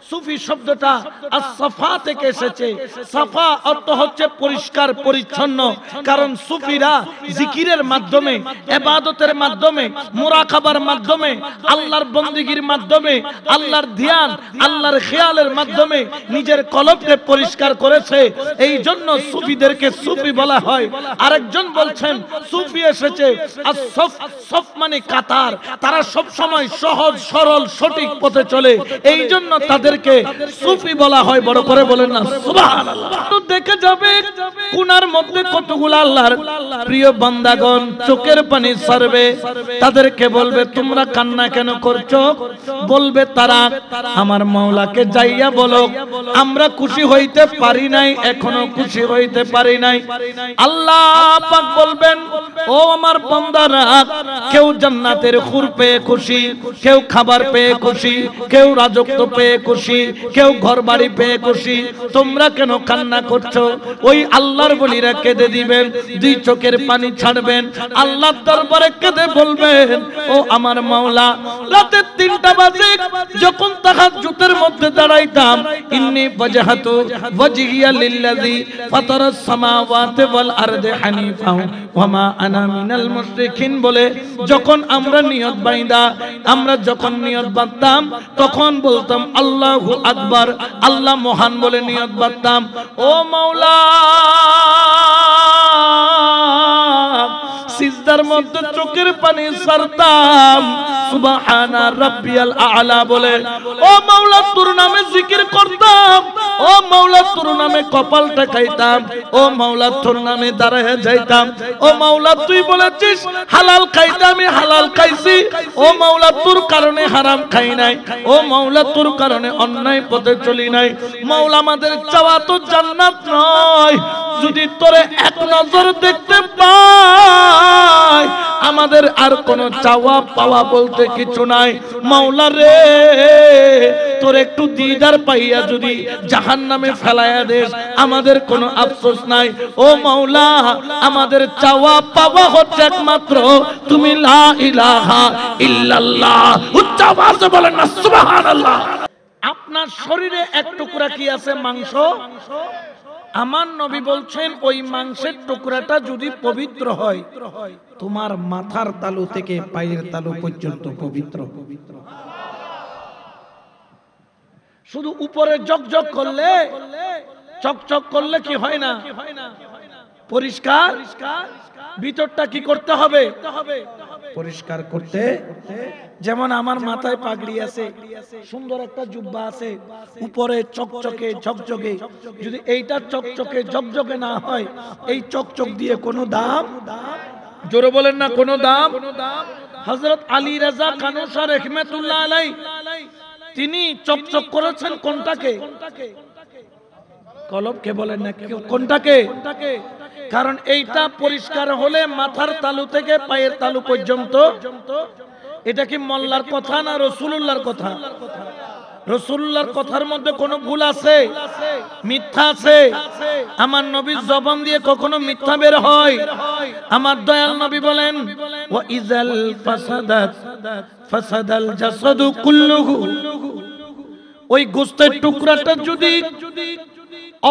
সুফি শব্দটা আস-সাফা থেকে এসেছে। সাফা অর্থ হচ্ছে পরিষ্কার পরিচ্ছন্ন। কারণ সুফিরা জিকিরের মাধ্যমে, ইবাদতের মাধ্যমে, মুরাকাবার মাধ্যমে, আল্লাহর বন্দেগীর মাধ্যমে, আল্লাহর ধ্যান, আল্লাহর খেয়ালের মাধ্যমে নিজের কলবকে পরিষ্কার করেছে। এই জন্য সুফিদেরকে সুফি বলা হয়। আরেকজন বলছেন সুফি এসেছে আস-সফ, সফ মানে কাতার। তারা সব সময় সহজ সরল সঠিক পথে চলে, এই জন্য তাদেরকে সুফি বলা হয়। বড় করে বলেন না সুবহানাল্লাহ। তো দেখে যাবে কোনার মধ্যে কতগুলো আল্লাহর প্রিয় বান্দাগণ চোখের পানি ছাড়বে। তাদেরকে বলবে তোমরা কান্না কেন করছো? বলবে তারা আমার মাওলাকে যাইয়া বলো আমরা খুশি হইতে পারি নাই, এখনো খুশি হইতে পারি নাই। আল্লাহ পাক বলবেন ও আমার বান্দারা, কেউ জান্নাতের হুর পেয়ে খুশি, কেউ খাবার পেয়ে খুশি, কেউ রাজত্ব পেয়ে খুশি, কেউ ঘর বাড়ি পেয়ে খুশি, তোমরা কেন কান্না করছো? ওই আল্লাহর বলিরা কেঁদে দিবেন, দুই চোখের পানি ছাড়বেন, আল্লাহর দরবারে কেঁদে বলবেন ও আমার মাওলা, রাতে 3টা বাজে যখন তাহাজ্জুদের মধ্যে দাঁড়াইতাম, ইন্নী ওয়াজহাতু ওয়াজহিয়া লিল্লাযী ফাতারাস সামাওয়াতি ওয়াল আরদি হানিফা ওয়া মা আনা মিনাল মুশরিকিন বলে যখন আমরা নিয়ত বাইন্দা, আমরা যখন নিয়ত বাঁধতাম তখন বলতাম আল্লাহু আকবার, আল্লাহ মহান বলে নিয়ত বাঁধতাম। ও মাওলা, সিজদার মধ্যে চোখের পানি ছাড়তাম সুবহানা রাব্বিয়াল আ'লা বলে। ও মাওলা, তোর নামে জিকির করতাম। ও মাওলা, তোর নামে কপাল টেকাইতাম। ও মাওলা, তোর নামে দাঁড়ায় যাইতাম। ও মাওলা, তুই বলেছিস হালাল খাইতে, আমি হালাল খাইছি। ও মাওলা, তোর কারণে হারাম খাই নাই। ও মাওলা, তোর কারণে অন্যায় পথে চলি নাই। মাওলা, আমাদের চাওয়া তো জান্নাত নয়, যদি তোরে এক নজর দেখতে পাই আমাদের আর কোনো চাওয়া পাওয়া বলতে কিছু নাই। মাওলা রে, তোর একটু দিদার পাইয়া যদি জাহান্নামে ফেলাইয়া দেস আমাদের কোনো আফসোস নাই। ও মাওলা, আমাদের চাওয়া পাওয়া হচ্ছে একমাত্র তুমি লা ইলাহা ইল্লাল্লাহ। উচ্চ আওয়াজে বলেন না সুবহানাল্লাহ। আপনার শরীরে এক টুকরা কি আছে? মাংস। আমার নবী বলছেন ওই মাংসের টুকরাটা যদি পবিত্র হয়, তোমার মাথার তালু থেকে পায়ের তালু পর্যন্ত পবিত্র। শুধু উপরে জকজক করলে, চকচক করলে কি হয় না? পরিষ্কার। ভিতরটা কি করতে হবে? পরিষ্কার করতে। যেমন আমার মাথায় পাগড়ি আছে, সুন্দর একটা জুব্বা আছে, উপরে চকচকে ঝকঝকে, যদি এইটা চকচকে ঝকঝকে না হয়, এই চকচক দিয়ে কোনো দাম, জোরে বলেন না কোনো দাম। হযরত আলী রাজা কানুসা রাহমাতুল্লাহ আলাইহি তিনি চকচক করেছেন কোনটাকে? কলবকে বলেন না কোনটাকে? কারণ এইটা পরিষ্কার হলে মাথার তালু থেকে পায়ের তালু পর্যন্ত। এটা কি মোল্লার কথা না রাসূলুল্লাহর কথা? রাসূলুল্লাহর কথার মধ্যে কোনো ভুল আছে? মিথ্যা আছে? আমার নবীর জবান দিয়ে কখনো মিথ্যা বের হয়? আমার দয়াল নবী বলেন ওয়া ইজাল ফাসাদাত ফাসাদাল জাসাদু কুল্লুহু। ওই গোশতের টুকরাটা যদি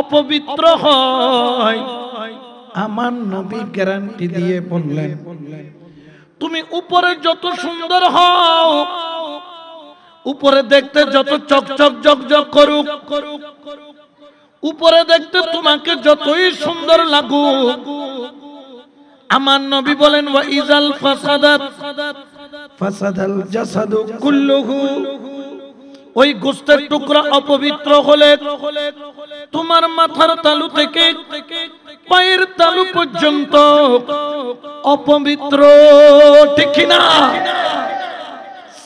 অপবিত্র হয়, আমার নবী গ্যারান্টি দিয়ে বললেন তুমি উপরে যত সুন্দর হও, উপরে দেখতে যত চকচক জকজক করুক, উপরে দেখতে তোমাকে যতই সুন্দর লাগুক, আমার নবী বলেন ওয়া ইজাল ফাসাদাত ফাসাদাল জাসাদু কুল্লুহু। ওই গোশতের টুকরা অপবিত্র হলে তোমার মাথার তালু থেকে পায়ের তালু পর্যন্ত অপবিত্র, ঠিক না?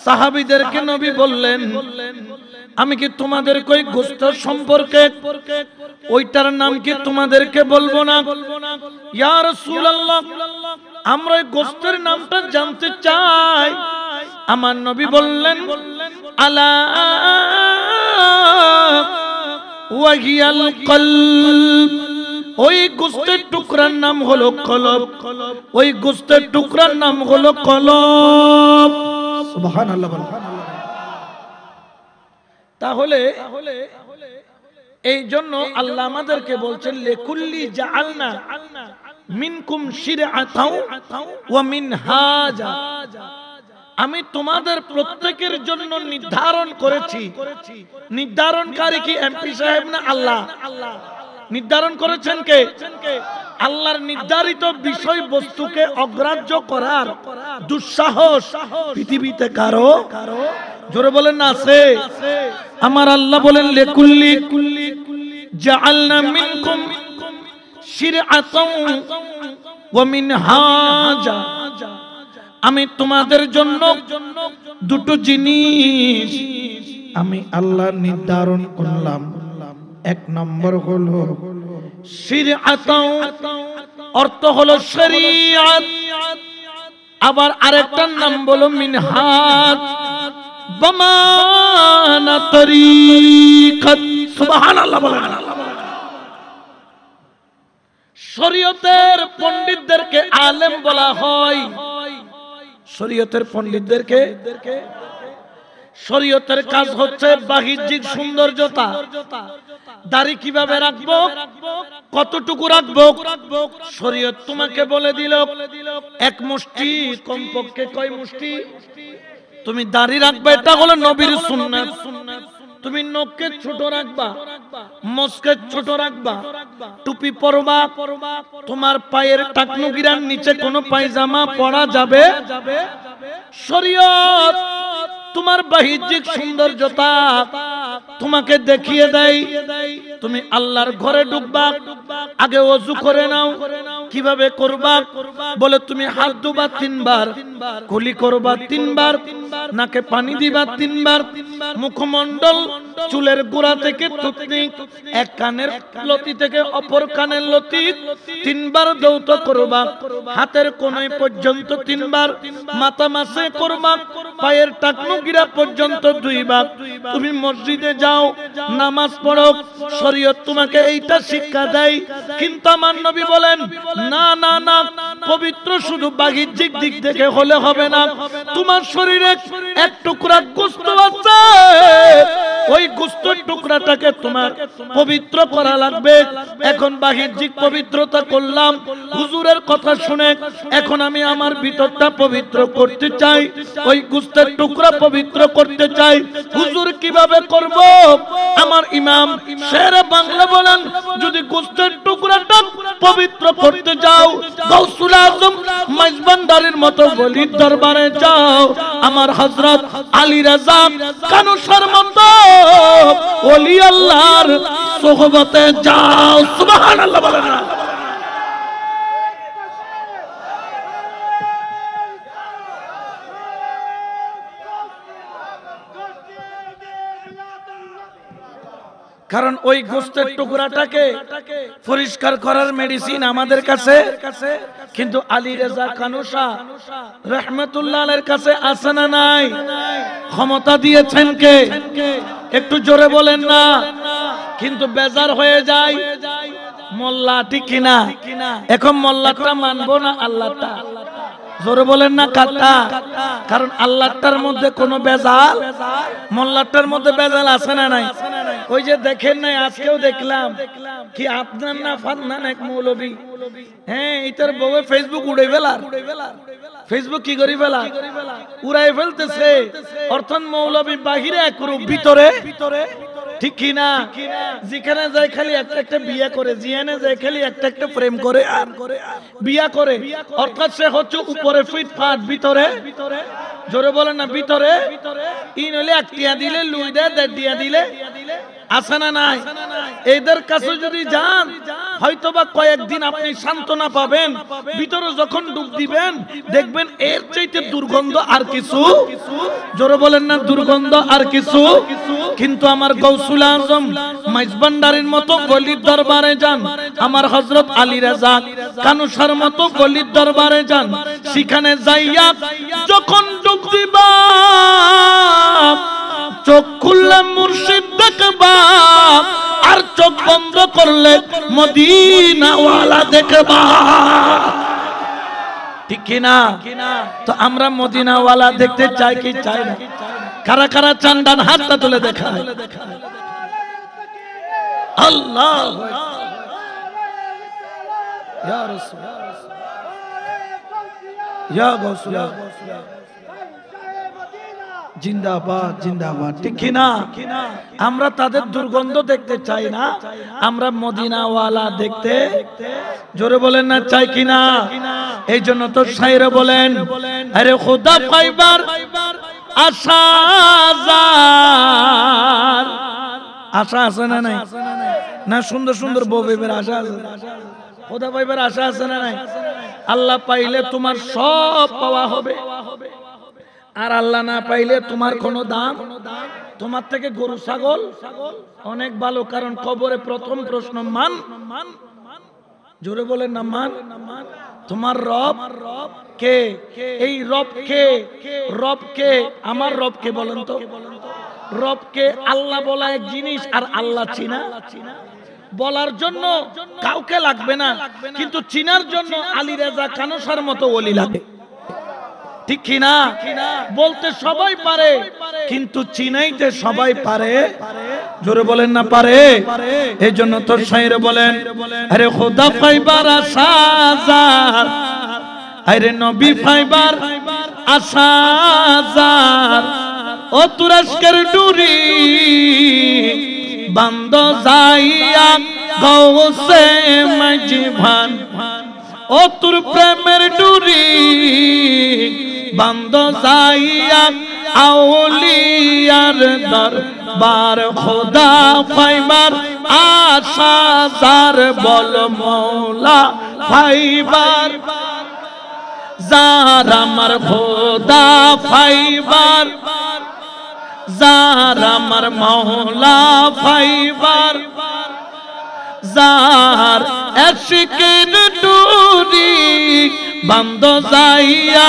সাহাবীদেরকে নবী বললেন আমি কি তোমাদের কই গোশত সম্পর্কে ওইটার নাম কি তোমাদেরকে বলবো না? ইয়া রাসূলুল্লাহ, আমরা এই গোশতের নামটা জানতে চাই। আমার নবী বললেন আলা ওয়াহিয়াল কলব। ওই গোশতের টুকরার নাম হলো কলব। ওই গোশতের টুকরার নাম হলো কলব। সুবহানাল্লাহ। তাহলে এই জন্য আল্লাহ আমাদেরকে বলছেন লিকুল্লি জাআলনা মিনকুম শিরআতাও ওয়া মিনহাজা, আমি তোমাদের প্রত্যেকের জন্য নির্ধারণ করেছি। নির্ধারণকারী কি এমপি সাহেব না আল্লাহ? নির্ধারণ করেছেন কে? আল্লাহর নির্ধারিত বিষয়বস্তুকে অগ্রাহ্য করার দুঃসাহস পৃথিবীতে কারো? জোরে বলেন না আছে? আমার আল্লাহ বলেন লিকুল্লি জাআলনা মিনকুম শিরআতাও ওয়া মিনহাজা, আমি তোমাদের জন্য দুটো জিনিস আমি আল্লাহ নির্ধারণ করলাম। এক নম্বর হলো শিরআতাও, অর্থ হলো শরীয়ত, আবার আরেকটার নাম বলো মিনহাজ, বামানা তরিকত। সুবহানাল্লাহ বলেন। শরীয়তের পণ্ডিতদেরকে আলেম বলা হয়। শরীয়তের পণ্ডিতদেরকে, শরীয়তের কাজ হচ্ছে বাহ্যিক সৌন্দর্যতা। দাড়ি কিভাবে রাখবো, কতটুকু রাখবো, শরীয়ত তোমাকে বলে দিল। এক মুষ্টি, কমপক্ষে কয় মুষ্টি তুমি দাড়ি রাখবে, এটা হলো নবীর সুন্নাত। তুমি নখকে ছোট রাখবা, মস্কে ছোট রাখবা, টুপি পরবা, তোমার পায়ের টাকনুগিরার নিচে কোনো পায়জামা পরা যাবে। শরীয়ত তোমার বাহ্যিক সৌন্দর্যতা তোমাকে দেখিয়ে দেয়। তুমি আল্লাহর ঘরে ঢুকবা, আগে ওযু করে নাও। কিভাবে করবা? বলে তুমি হাত ধোবা 3 বার, কুলি করবা 3 বার, নাকে পানি দিবা 3 বার, মুখমণ্ডল চুলের গোড়া থেকে থুতনি, এক কানের লতি থেকে অপর কানের লতি 3 বার ধৌত করবা, হাতের কোণে পর্যন্ত 3 বার, মাথা মাসে করবা, পায়ের টাকনুগিরা পর্যন্ত 2 বার। তুমি মসজিদে যাও, নামাজ পড়ো, শরীয়ত তোমাকে এইটা শিক্ষা দেয়। কিন্তু আমার নবী বলেন না না না, পবিত্র শুধু বাহ্যিক দিক থেকে হলে হবে না। তোমার শরীরে এক টুকরা গোশত আছে, ওই গোশতের টুকরাটাকে তোমার পবিত্র করা লাগবে। এখন বাহ্যিক পবিত্রতা করলাম হুজুরের কথা শুনে, এখন আমি আমার ভিতরটা পবিত্র করতে চাই, ওই গোশতের টুকরা পবিত্র করতে চাই। হুজুর কিভাবে করব? আমার ইমাম শেরে বাংলা বলেন, যদি গোশতের টুকরাটা পবিত্র করতে যাও, গাউসুল আজম মাইজবান্ডারির মতো ওলির দরবারে যাও, আমার হযরত আলী রাজা কানুসার মতো ওলি আল্লাহর সোহবতে যাও। সুবহানাল্লাহ বলেন না? কারণ ওই গোশতের টুকরাটাকে পরিষ্কার করার মেডিসিন আমাদের কাছে, কিন্তু আলী রেজা কানুসা রাহমাতুল্লাহ আলাইহির কাছে আছে না নাই? ক্ষমতা দিয়েছেন কে? একটু জোরে বলেন না। কিন্তু বেজার হয়ে যায় মোল্লা, ঠিক কিনা? এখন মোল্লাটা মানবো না আল্লাহটা? জোরে বলেন না কাটা? কারণ আল্লাহটার মধ্যে কোনো বেজাল, মোল্লাটার মধ্যে বেজাল আছে না নাই? ওই যে দেখেন নাই, আজকেও দেখলাম কি আপনার না ফান্নান এক মৌলবী, হ্যাঁ এটার বউ ফেসবুক উড়ে ফেলার, ফেসবুক কি করি ফেলা, উড়াই ফেলতেছে। অর্থাৎ মৌলবী বাহিরে এক রূপ, ভিতরে ঠিক কিনা? যেখানে যায় খালি একটা একটা বিয়ে করে, যেখানে যায় খালি একটা একটা প্রেম করে আর বিয়া করে। অর্থাৎ সে হচ্ছে উপরে ফিটফাট, ভিতরে জোরে বলেন না ভিতরে ইন হলে 1 টিয়া দিলে লুই দেয়, 1.5 টিয়া দিলে আছে না নাই? এদের কাছে যদি যান হয়তোবা কয়েকদিন আপনি সান্ত্বনা পাবেন, ভিতরে যখন ডুব দিবেন দেখবেন এর চাইতে দুর্গন্ধ আর কিছু, জোরে বলেন না দুর্গন্ধ আর কিছু। কিন্তু আমার গাউসুল আজম মাইজবান্ডারির মতো ওলির দরবারে যান, আমার হযরত আলী রাজা কানুসার মতো ওলির দরবারে যান, সেখানে যাইয়া যখন ডুব দিবা চোখ খুললে মুর্শিদ দেখবা, আর চোখ বন্ধ করলে মদিনাওয়ালা দেখবা, ঠিক কিনা? তো আমরা মদিনাওয়ালা দেখতে চাই কি চাই না? কারা কারা চান ডান হাতটা তুলে দেখায়। আল্লাহ ইয়া রাসূল ইয়া গাউসুল জিন্দাবাদ জিন্দাবাদ। ঠিক কিনা? আমরা তাদের দুর্গন্ধ দেখতে চাই না, আমরা মদিনাওয়ালা দেখতে জোরে বলেন না চাই কিনা? এই জন্য তো শায়রে বলেন, আরে খোদা পাইবার আশা যার, আশা আছে না নাই? না সুন্দর সুন্দর বউ বেবের আশা আছে, খোদা পাইবার আশা আছে না নাই? আল্লাহ পাইলে তোমার সব পাওয়া হবে, আর আল্লাহ না পাইলে তোমার কোনো দাম। তোমার থেকে গরু ছাগল অনেক ভালো, কারণ কবরে প্রথম প্রশ্ন মান, জোরে বলেন না মান। তোমার রব কে? এই রব কে? রব কে? আমার রব কে বলেন তো? রব কে? আল্লাহ বলা এক জিনিস, আর আল্লাহ চিনা। বলার জন্য কাউকে লাগবে না, কিন্তু চিনার জন্য আলী রেজা কানসার মতো ওলি লাগে। ঠিক কিনা? বলতে সবাই পারে, কিন্তু চিনাইতে সবাই পারে। জোরে বলেন না পারে? এই জন্য তোর শায়রে বলেন, আরে খোদা পাইবার আশা যার, আরে নবী পাইবার আশা যার, ও তুরস্কের ডুরি বান্দ যাইয়া গৌসে মজভান, ও তোর প্রেমের ডুরি বান্দ যাইয়া আউলিয়ার দরবার, খোদা পাইবার আশা যার, বল মওলা পাইবার যার, আমার খোদা পাইবার যার, আমার মওলা পাইবার যার, আশিকের ডুরি বান্দ যাইয়া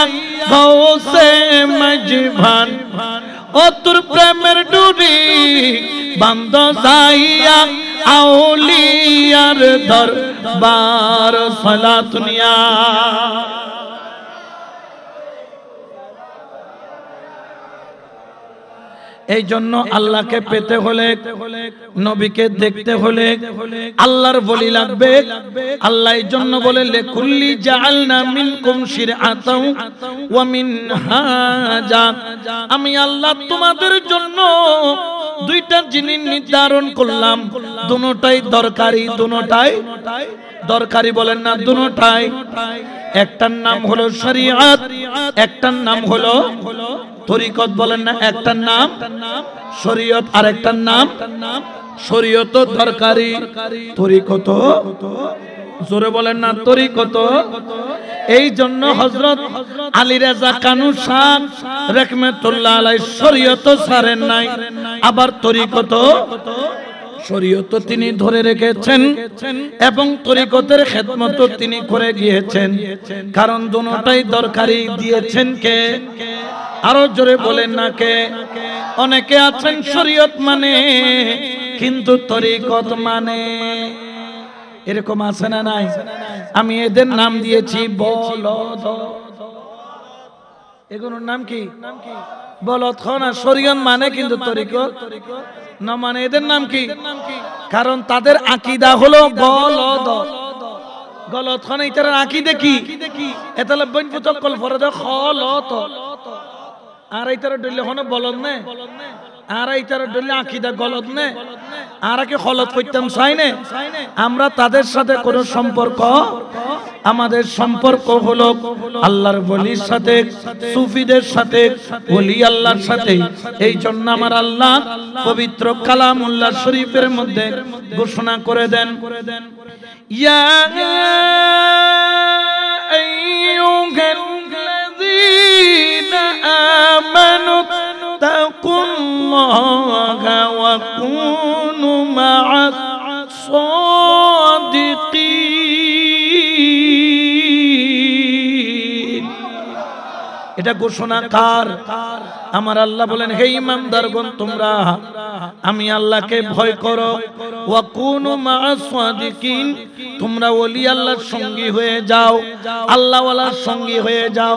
গৌসে মজভান, ও তোর প্রেমের ডুরি বান্দ যাইয়া আউলিয়ার দরবার, সালাতুনিয়া। এই জন্য আল্লাহকে পেতে হলে, নবীকে দেখতে হলে আল্লাহর বলি লাগবে। আল্লাহ এই জন্য বলে, লিকুল্লি জাআলনা মিনকুম শিরআতাও ওয়া মিনহাজা, আমি আল্লাহ তোমাদের জন্য দুইটা জিনিস নির্ধারণ করলাম, দুটোটাই দরকারি। দুটোটাই দরকারি বলেন না? দুটোটাই। একটার নাম হলো শরীয়ত, একটার নাম হলো তরিকত বলেন না? একটার নাম শরীয়ত আর একটার নাম শরীয়ত দরকারি, তরিকত জোরে বলেন না? তরিকত। এই জন্য হযরত আলী রেজা কানুসান রাহমাতুল্লাহ আলাইহি শরীয়ত ছাড়েন নাই, আবার তরিকত শরীয়ত তিনি ধরে রেখেছেন এবং তরিকতের খেদমত তিনি করে গিয়েছেন, কারণ দুটোটাই দরকারি দিয়েছেন কে? আরো জোরে বলেন না কে? অনেকে আছেন শরীয়ত মানে কিন্তু তরিকত মানে, এরকম আছে না নাই? আমি এদের নাম দিয়েছি বলদ। এগুলোর নাম কি? বলদ খানা। শরীয়ত মানে কিন্তু তরিকত না মানে। এদের নাম কি? কারণ তাদের আকীদা হলো বলদ। গলত খানা ইতার আকীদা কি? এতালে বইন পুতক কল ফরদ খলত, আর ইতার ডলে হনো বলদ নে, আর ইতার ডলে আকীদা গলত নে, আর কি খলত কইতাম চাই নে? আমরা তাদের সাথে কোনো সম্পর্ক, আমাদের সম্পর্ক হলো আল্লাহর ওলির সাথে, সুফিদের সাথে, ওলি আল্লাহর সাথে। এই জন্য আমার আল্লাহ পবিত্র কালামুল্লাহ শরীফের মধ্যে ঘোষণা করে দেন, ইয়া আইয়ুহাল্লাযীনা আমানু তাকুল্লাহা ওয়া কুনু মা'আস সাদিকিন। এটা ঘোষণা কার? আমার আল্লাহ বলেন, হে ঈমানদারগণ, তোমরা আমি আল্লাহকে ভয় করো, ওয়া কুনু মা'আস সাদিকিন, তোমরা ওলি আল্লাহর সঙ্গী হয়ে যাও, আল্লাহ ওয়ালার সঙ্গী হয়ে যাও।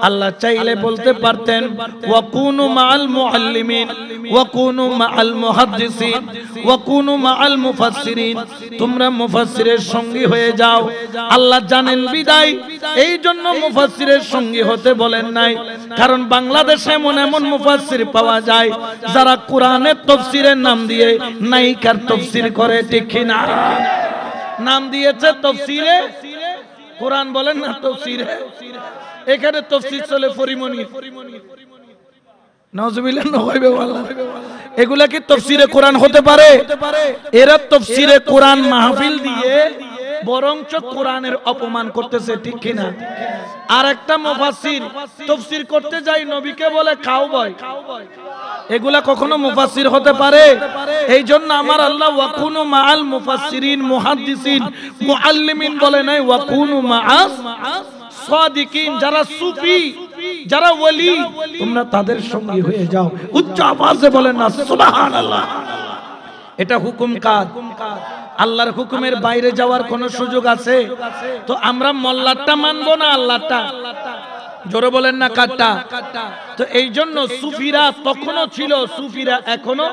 আল্লাহ চাইলে বলতে পারতেন ওয়া কুনু মা'আল মুআল্লিমিন ওয়া কুনু মা'আল মুহাদ্দিসিন ওয়া কুনু মা'আল মুফাসসিরিন, তোমরা মুফাসসিরের সঙ্গী হয়ে যাও। আল্লাহ জানেন বিদায় এই জন্য মুফাসসিরের সঙ্গী হতে বলেন নাই। কারণ বাংলাদেশে এমন এমন মুফাসসির পাওয়া যায় যারা কোরআনের তাফসীরের নাম দিয়ে নাইকার তাফসীর করে, ঠিক কি না? নাম দিয়েছে তাফসীরে কোরআন, বলেন না তাফসীরে। এখানে তাফসীর চলে পরিমণি, নাউজুবিল্লাহ নহইবে ওয়াল্লাহ। এগুলা কি তাফসীরে কোরআন হতে পারে? এরা তাফসীরে কোরআন মাহফিল দিয়ে বরঞ্চ কোরআনের অপমান করতেছে, ঠিক কি না? আর একটা মুফাসসির তাফসীর করতে যাই নবীকে বলে কাউবয়। এগুলা কখনো মুফাসসির হতে পারে? এই জন্য আমার আল্লাহ ওয়া কুনু মা'আল মুফাসসিরিন মুহাদ্দিসিন মুআল্লিমিন বলে নাই, ওয়া কুনু মা'আস সাদিকিন, যারা সুফি, যারা ওলি, তোমরা তাদের সঙ্গী হয়ে যাও। উচ্চ আওয়াজে বলেন না সুবহানাল্লাহ। এটা হুকুম কার? আল্লাহর হুকুমের বাইরে যাওয়ার কোন সুযোগ আছে? তো আমরা মোল্লারটা মানবো না আল্লাহটা? জোরে বলেন না কাটটা? তো এই জন্য সুফিরা তখনও ছিল, সুফিরা এখনো,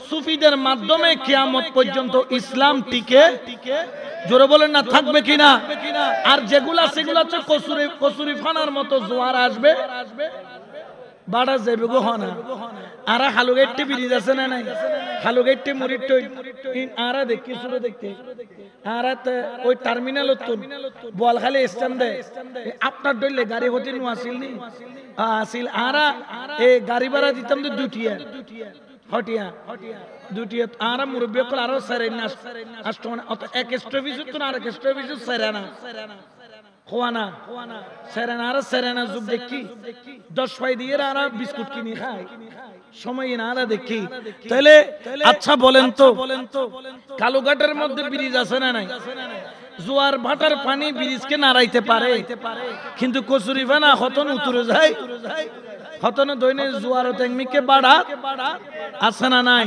সুফিদের মাধ্যমে কিয়ামত পর্যন্ত ইসলাম টিকে, জোরে বলেন না থাকবে কিনা? আর যেগুলা সেগুলা হচ্ছে কসুরি ফানার মতো জোয়ার আসবে, বাড়া যাবে গো হনা। আরা হালুগেট্টি ব্রিজ আছে না নাই? হালুগেট্টি মুরিট আরা দেখি শুরু দেখতে আরা ওই টার্মিনাল বোয়ালখালী স্ট্যান্ডে আপনার ডইলে গাড়ি হতে নু আসিল নি আসিল। আরা এই গাড়ি ভাড়া দিতাম তো দুটিয়া হটিয়া দুটিয়া। আরা মুরব্বী কল আরো সারে না আসতো না, অত এক স্ট্রবিজ তো না, আর এক স্ট্রবিজ সারানা খোয়ানা সেরেনা, আর সেরেনা যুগ দেখি 10 পাই দিয়ে আর বিস্কুট কিনে খায়, সময় না আর দেখি। তাহলে আচ্ছা বলেন তো, কালুঘাটের মধ্যে ব্রিজ আছে না নাই? জোয়ার ভাটার পানি ব্রিজকে নাড়াইতে পারে, কিন্তু কচুরি ফানা হতন উতরে যায়, হতন দৈনে জোয়ার তেংমিকে বাড়া আছে না নাই?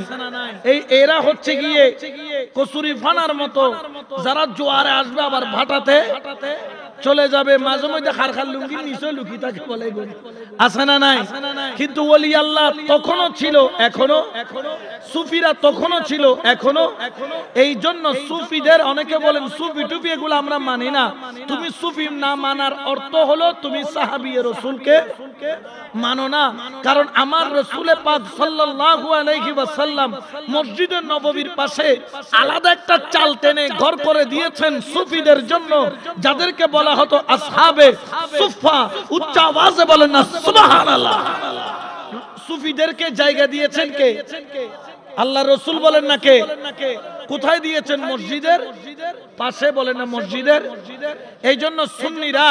এই এরা হচ্ছে গিয়ে কচুরি ফানার মতো, যারা জোয়ারে আসবে আবার ভাটাতে চলে যাবে, মাঝে মধ্যে খারখার লুঙ্গির নিচে লুকি তাকে বলে আছে না নাই? কিন্তু ওলি আল্লাহ তখনও ছিল, এখনো সুফিরা তখনও ছিল, এখনো। এই জন্য সুফিদের অনেকে বলেন সুফি টুফি এগুলো আমরা মানি না। তুমি সুফি না মানার অর্থ হলো তুমি সাহাবী রাসূলকে মানো না। কারণ আমার রাসূল পাক সাল্লাল্লাহু আলাইহি ওয়াসাল্লাম মসজিদে নববীর পাশে আলাদা একটা চাল টেনে ঘর করে দিয়েছেন সুফিদের জন্য, যাদেরকে বলা হতো আসহাবে সুফা। উচ্চ আওয়াজে বলেন না সুবহানাল্লাহ। সুফিদেরকে জায়গা দিয়েছেন কে? আল্লাহ রাসূল বলেন না কে? কোথায় দিয়েছেন? মসজিদের পাশে, বলেন না মসজিদের। এই জন্য সুন্নিরা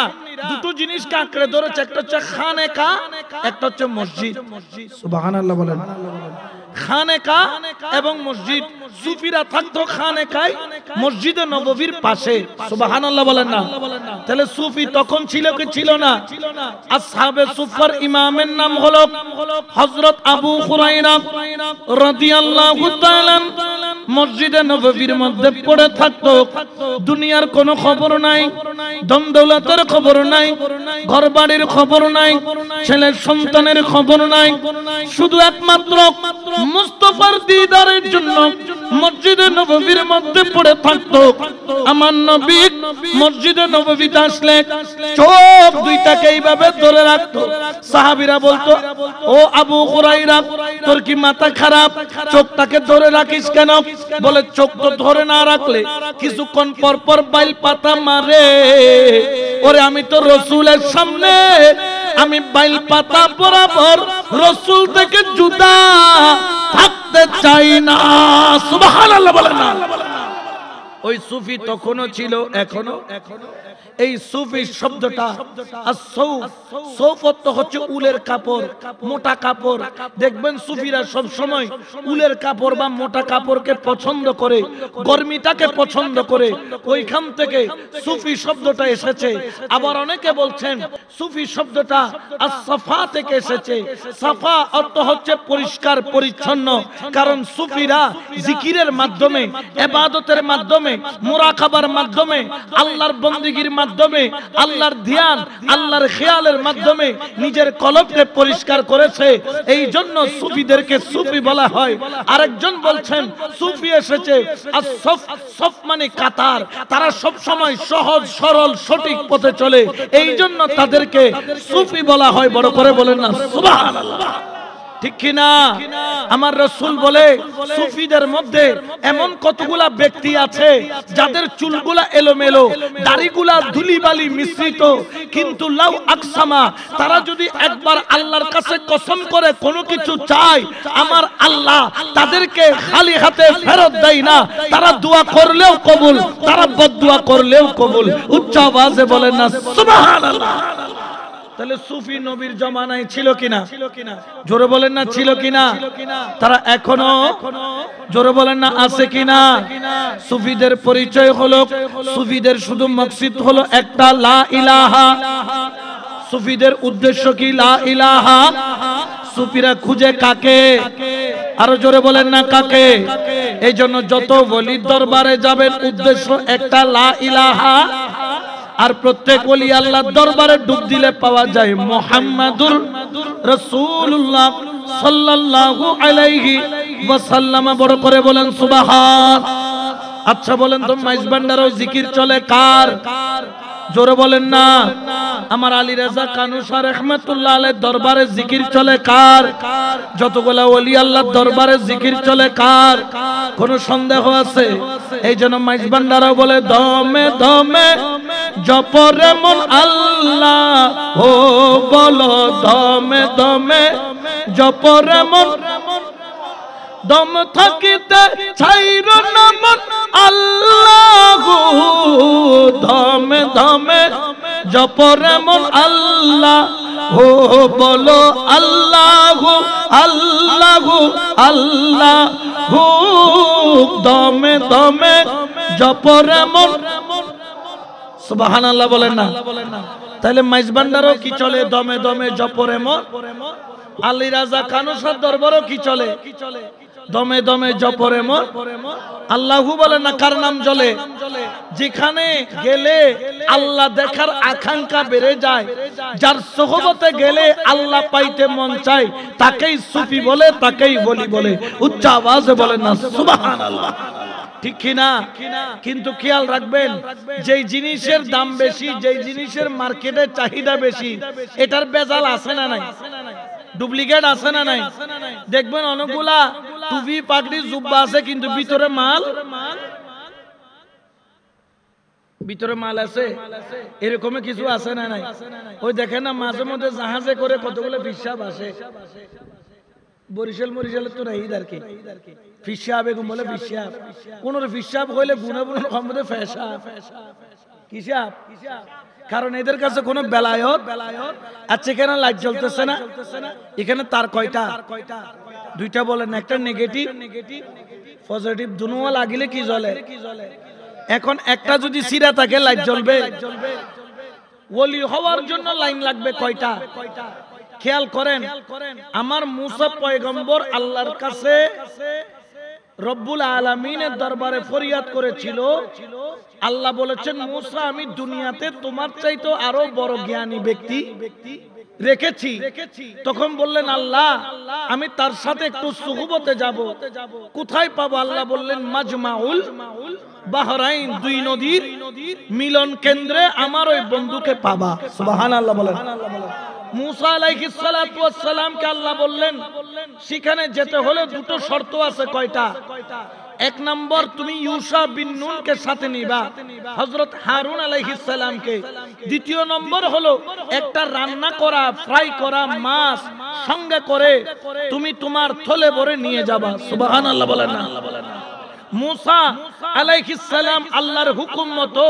দুটো জিনিসকে আঁকড়ে ধরেছে, একটা হচ্ছে খানেকা, একটা হচ্ছে মসজিদ। সুবহানাল্লাহ বলেন। খানেকা এবং মসজিদ, সুফিরা থাকতো খানেকায় মসজিদে নববীর পাশে। সুবহানাল্লাহ বলেন না? তাহলে সুফি তখন ছিল কি ছিল না? আসহাবে সুফার ইমামের নাম হলো হযরত আবু হুরায়রা রাদিয়াল্লাহু তাআলা। মসজিদে নববীর মধ্যে পড়ে থাকতো, দুনিয়ার কোনো খবর নাই, ধন দৌলতের খবর নাই, ঘরবাড়ির খবর নাই, ছেলের সন্তানের খবর নাই, শুধু একমাত্র মুস্তাফার দিদারের জন্য মসজিদে নববীর মধ্যে পড়ে থাকতো। আমার নবী মসজিদে নববীতে আসলে চোখ দুইটাকে এইভাবে ধরে রাখতো। সাহাবীরা বলতো, ও আবু হুরায়রা তোর কি মাথা খারাপ, চোখটাকে ধরে রাখিস কেন? বলে চোখ তো ধরে না রাখলে কিছুক্ষণ পর পর বাইল পাতা মারে। ওরে আমি তো রাসূলের সামনে, আমি বাইল পাতা বরাবর রাসূল থেকে জুদা থাকতে চাই না। সুবহানাল্লাহ বলেন না? ওই সুফি তখনও ছিল, এখনো। এই সুফি শব্দটা সৌফ অর্থ হচ্ছে উলের কাপড়, মোটা কাপড়। দেখবেন সুফিরা সব সময় উলের কাপড় বা মোটা কাপড়কে পছন্দ করে, গরমিটাকে পছন্দ করে, ওইখান থেকে সুফি শব্দটা এসেছে। আবার অনেকে বলছেন সুফি শব্দটা আস-সাফা থেকে এসেছে। সাফা অর্থ হচ্ছে পরিষ্কার পরিচ্ছন্ন, কারণ সুফিরা জিকিরের মাধ্যমে, ইবাদতের মাধ্যমে, মুরাকাবার মাধ্যমে, আল্লাহর বন্দেগীর মাধ্যমে, আল্লাহর ধ্যান, আল্লাহর খেয়ালের মাধ্যমে নিজের কলবকে পরিষ্কার করেছে। এই জন্য সুফিদেরকে সুফি বলা হয়। আরেকজন বলছেন সুফি এসেছে আস-সফ, সফ মানে কাতার। তারা সব সময় সহজ সরল সঠিক পথে চলে, এই জন্য তাদেরকে সুফি বলা হয়। বড় করে বলেন না সুবহানাল্লাহ, ঠিক কিনা? আমার রাসূল বলে সুফিদের মধ্যে এমন কতগুলা ব্যক্তি আছে যাদের চুলগুলা এলোমেলো, দাড়িগুলা ধুলিবালি মিশ্রিত, কিন্তু লাউ আকসামা, তারা যদি একবার আল্লাহর কাছে কসম করে কোনো কিছু চায়, আমার আল্লাহ তাদেরকে খালি হাতে ফেরত দেয় না। তারা দোয়া করলেও কবুল, তারা বদদুয়া করলেও কবুল। উচ্চ আওয়াজে বলেন না সুবহানাল্লাহ। তাহলে সুফি নবীর জমানায় ছিল কিনা? জোরে বলেন না ছিল কিনা? তারা এখনো, জোরে বলেন না আছে কিনা? সুফিদের পরিচয় হলো, সুফিদের শুধু মাকসিদ হলো একটা, লা ইলাহা। সুফিদের উদ্দেশ্য কি? লা ইলাহা। সুফিরা খুঁজে কাকে? আরো জোরে বলেন না কাকে? এই জন্য যত ওলির দরবারে যাবেন উদ্দেশ্য একটা, লা ইলাহা। আর প্রত্যেক ওলি আল্লাহর দরবারে ডুব দিলে পাওয়া যায় মুহাম্মাদুর রাসূলুল্লাহ সাল্লাল্লাহু আলাইহি ওয়াসাল্লাম। বড় করে বলেন সুবহান। আচ্ছা বলেন তো মাইজবান্ডারও জিকির চলে কার? জোরে বলেন না। আমার আলী রাজা কানুসা রাহমাতুল্লাহ আলাইহির দরবারে জিকির চলে কার? যতগুলা ওলি আল্লাহর দরবারে জিকির চলে কার? কোন সন্দেহ আছে? এই জন্য মাইজবান্ডারও বলে দমে দমে জপরে মন আল্লাহ, ও বলো দমে দমে জপরে মন, দম থাকিতে ছাইর না মন আল্লাহ, দমে দমে জপরে মন আল্লাহ, ও বলো আল্লাহ আল্লাহ আল্লাহ, দমে দমে জপরে মন। সুবহানাল্লাহ বলেন না। তাহলে মাইজবান্ডারও কি চলে? দমে দমে জপরে মন। আলী রাজা কানুসার দরবারও কি চলে? দমে দমে জপরে মন। আল্লাহু বলেন না। কার নাম চলে? যেখানে গেলে আল্লাহ দেখার আকাঙ্ক্ষা বেড়ে যায়, যার সোহবতে গেলে আল্লাহ পাইতে মন চায়, তাকেই সুফি বলে, তাকেই ওলি বলে। উচ্চ আওয়াজে বলেন না সুবহানাল্লাহ, ঠিক কিনা? কিন্তু খেয়াল রাখবেন, যেই জিনিসের দাম বেশি, যেই জিনিসের মার্কেটে চাহিদা বেশি, এটার বেজাল আছে না নাই? ডুপ্লিকেট আছে না নাই? দেখবেন অনেকগুলা টুপি পাগড়ি জুব্বা আছে, কিন্তু ভিতরে মাল, ভিতরে মাল আছে, এরকম কিছু আছে না নাই? ওই দেখেন না মাঝে মধ্যে জাহাজে করে কতগুলো ফিসাব আসে, বরিশাল মরিশালের তো নাই আর কি ফিসাব, এরকম বলে ফিসাব। কোন ফিসাব হইলে গুনে গুনে সম্বন্ধে ফেসা কিসাব, কারণ এদের কাছে কোনো বেলায়ত। আচ্ছা এখানে লাইট জ্বলতেছে না, এখানে তার কয়টা? দুইটা বলেন, একটা নেগেটিভ পজিটিভ, দুনো লাগিলে কি জ্বলে? এখন একটা যদি সিরা থাকে লাইট জ্বলবে। ওলি হওয়ার জন্য লাইন লাগবে কয়টা? খেয়াল করেন, আমার মুসা পয়গম্বর আল্লাহর কাছে রব্বুল আলামিনের দরবারে ফরিয়াদ করেছিল। আল্লাহ বলেছেন, মুসা আমি দুনিয়াতে তোমার চাইতে আরো বড় জ্ঞানী ব্যক্তি রেখেছি। তখন বললেন আল্লাহ আমি তার সাথে একটু সুহবতে যাব, কোথায় পাবো? আল্লাহ বললেন মাজমাউল বাহরাইন, দুই নদীর মিলন কেন্দ্রে আমার ওই বন্ধুকে পাবা। সুবহানাল্লাহ বলেন। মুসা আলাইহিস সালাতু ওয়াস সালামকে আল্লাহ বললেন সেখানে যেতে হলে দুটো শর্ত আছে। কয়টা? এক নম্বর, তুমি ইউসা বিন নুনকে সাথে নিবা, হযরত হারুন আলাইহিস সালামকে। দ্বিতীয় নম্বর হলো একটা রান্না করা, ফ্রাই করা মাছ সঙ্গে করে তুমি তোমার থলে ভরে নিয়ে যাবা। সুবহানাল্লাহ বলেন না। মুসা আলাইহিস সালাম আল্লাহর হুকুম মতো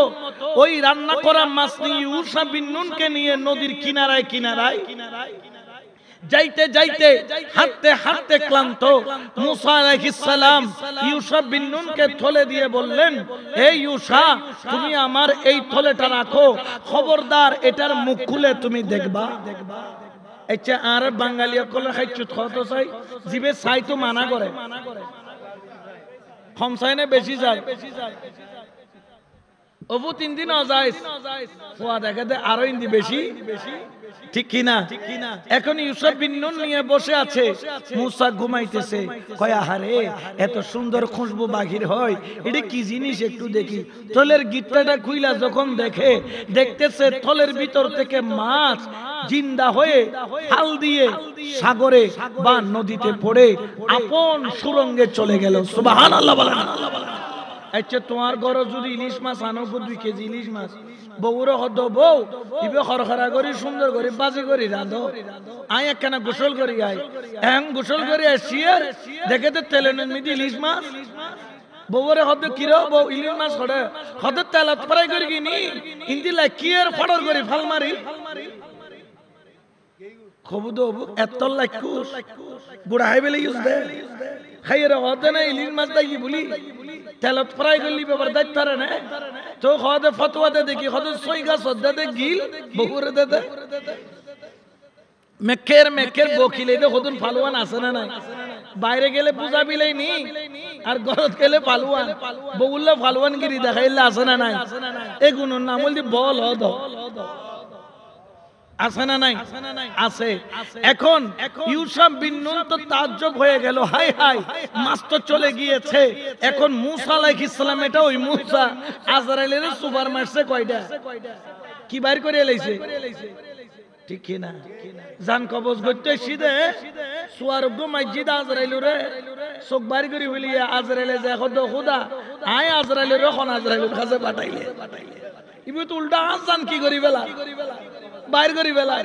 ওই রান্না করা মাছ নিয়ে ইউশা বিন নুনকে নিয়ে নদীর কিনারায় কিনারায় যাইতে যাইতে হাঁটতে হাঁটতে ক্লান্ত মুসা আলাইহিস সালাম ইউশা বিন নুনকে থলে দিয়ে বললেন, হে ইউশা, তুমি আমার এই থলেটা রাখো, খবরদার এটার মুখ খুলে তুমি দেখবা। আচ্ছা, আর বাঙালি কলে খাইছুত কত চাই জিবে চাই তো মানা করে, কম চাই না বেশি চাই? অবু 3 দিন যায় খোয়া দেখে দে আরো ইন্দি বেশি, ঠিক কিনা? এখন ইউসুফ বিন নুন নিয়ে বসে আছে, মুসা ঘুমাইতেছে। কয় আহারে, এত সুন্দর খুশবু বাহির হয়, এটা কি জিনিস একটু দেখি। থলের গিট্টাটা খুইলা যখন দেখে, দেখতেছে থলের ভিতর থেকে মাছ জিন্দা হয়ে হাল দিয়ে সাগরে বা নদীতে পড়ে আপন সুরঙ্গে চলে গেল। সুবহানাল্লাহ বলেন। আচ্ছা, তোমার ঘরে যদি ইলিশ মাছ আনো, 2 কেজি ইলিশ মাছ, বউর হদ বউ ইবে খরখরা করি সুন্দর করে বাজি করি রাঁধো, আয় একখানা গোসল করি, আয় গোসল করে আসিয়ে দেখে তো তেলের মধ্যে ইলিশ মাছ। বউরে হদ কিরো বউ ইলিশ মাছ খড়ে হদ তেলত ফ্রাই করি কিনি ইন্দি লাইকিয়ের ফড়র করি ফাল মারি খবুদ এত লাইকুস বুড়া হাই বেলে ইউজ দে খাইয়ের হদে না ইলিশ মাছ দাই বলি তেলত ফ্রাই করলি ব্যাপার দায়িত্ব না তো হদে ফতোয়া দে দেখি হদে সইগা সদ্দা দে গিল বউরে দে দে মেকের বকিলে দে হদুন ফালুয়ান আছে না নাই? বাইরে গেলে পূজা বিলাই নি আর ঘরত গেলে ফালুয়ান, বউল্লা ফালুয়ান গিরি দেখাইলে আছে না নাই? এগুলোর নাম হল বল হদ, আছে না নাই? আছে। এখন ইউসুফ বিন নুন তো তাজ্জব হয়ে গেল, হাই হাই মাছ তো চলে গিয়েছে। এখন মুসা আলাইহিস সালাম, এটা ওই মুসা আজরাইলের সুপার মারছে কয়টা, কি বাইর করে এলাইছে, ঠিক কি না? জান কবজ করতে সিধে সুয়ারগ মসজিদ আজরাইলরে চোখ বাইর করে হইলিয়ে আজরাইলে যে খোদা আয় আজরাইলের খন আজরাইলের কাছে পাঠাইলে ইবি তো উল্টা আজান কি করি বেলা বাইর করি বেলা।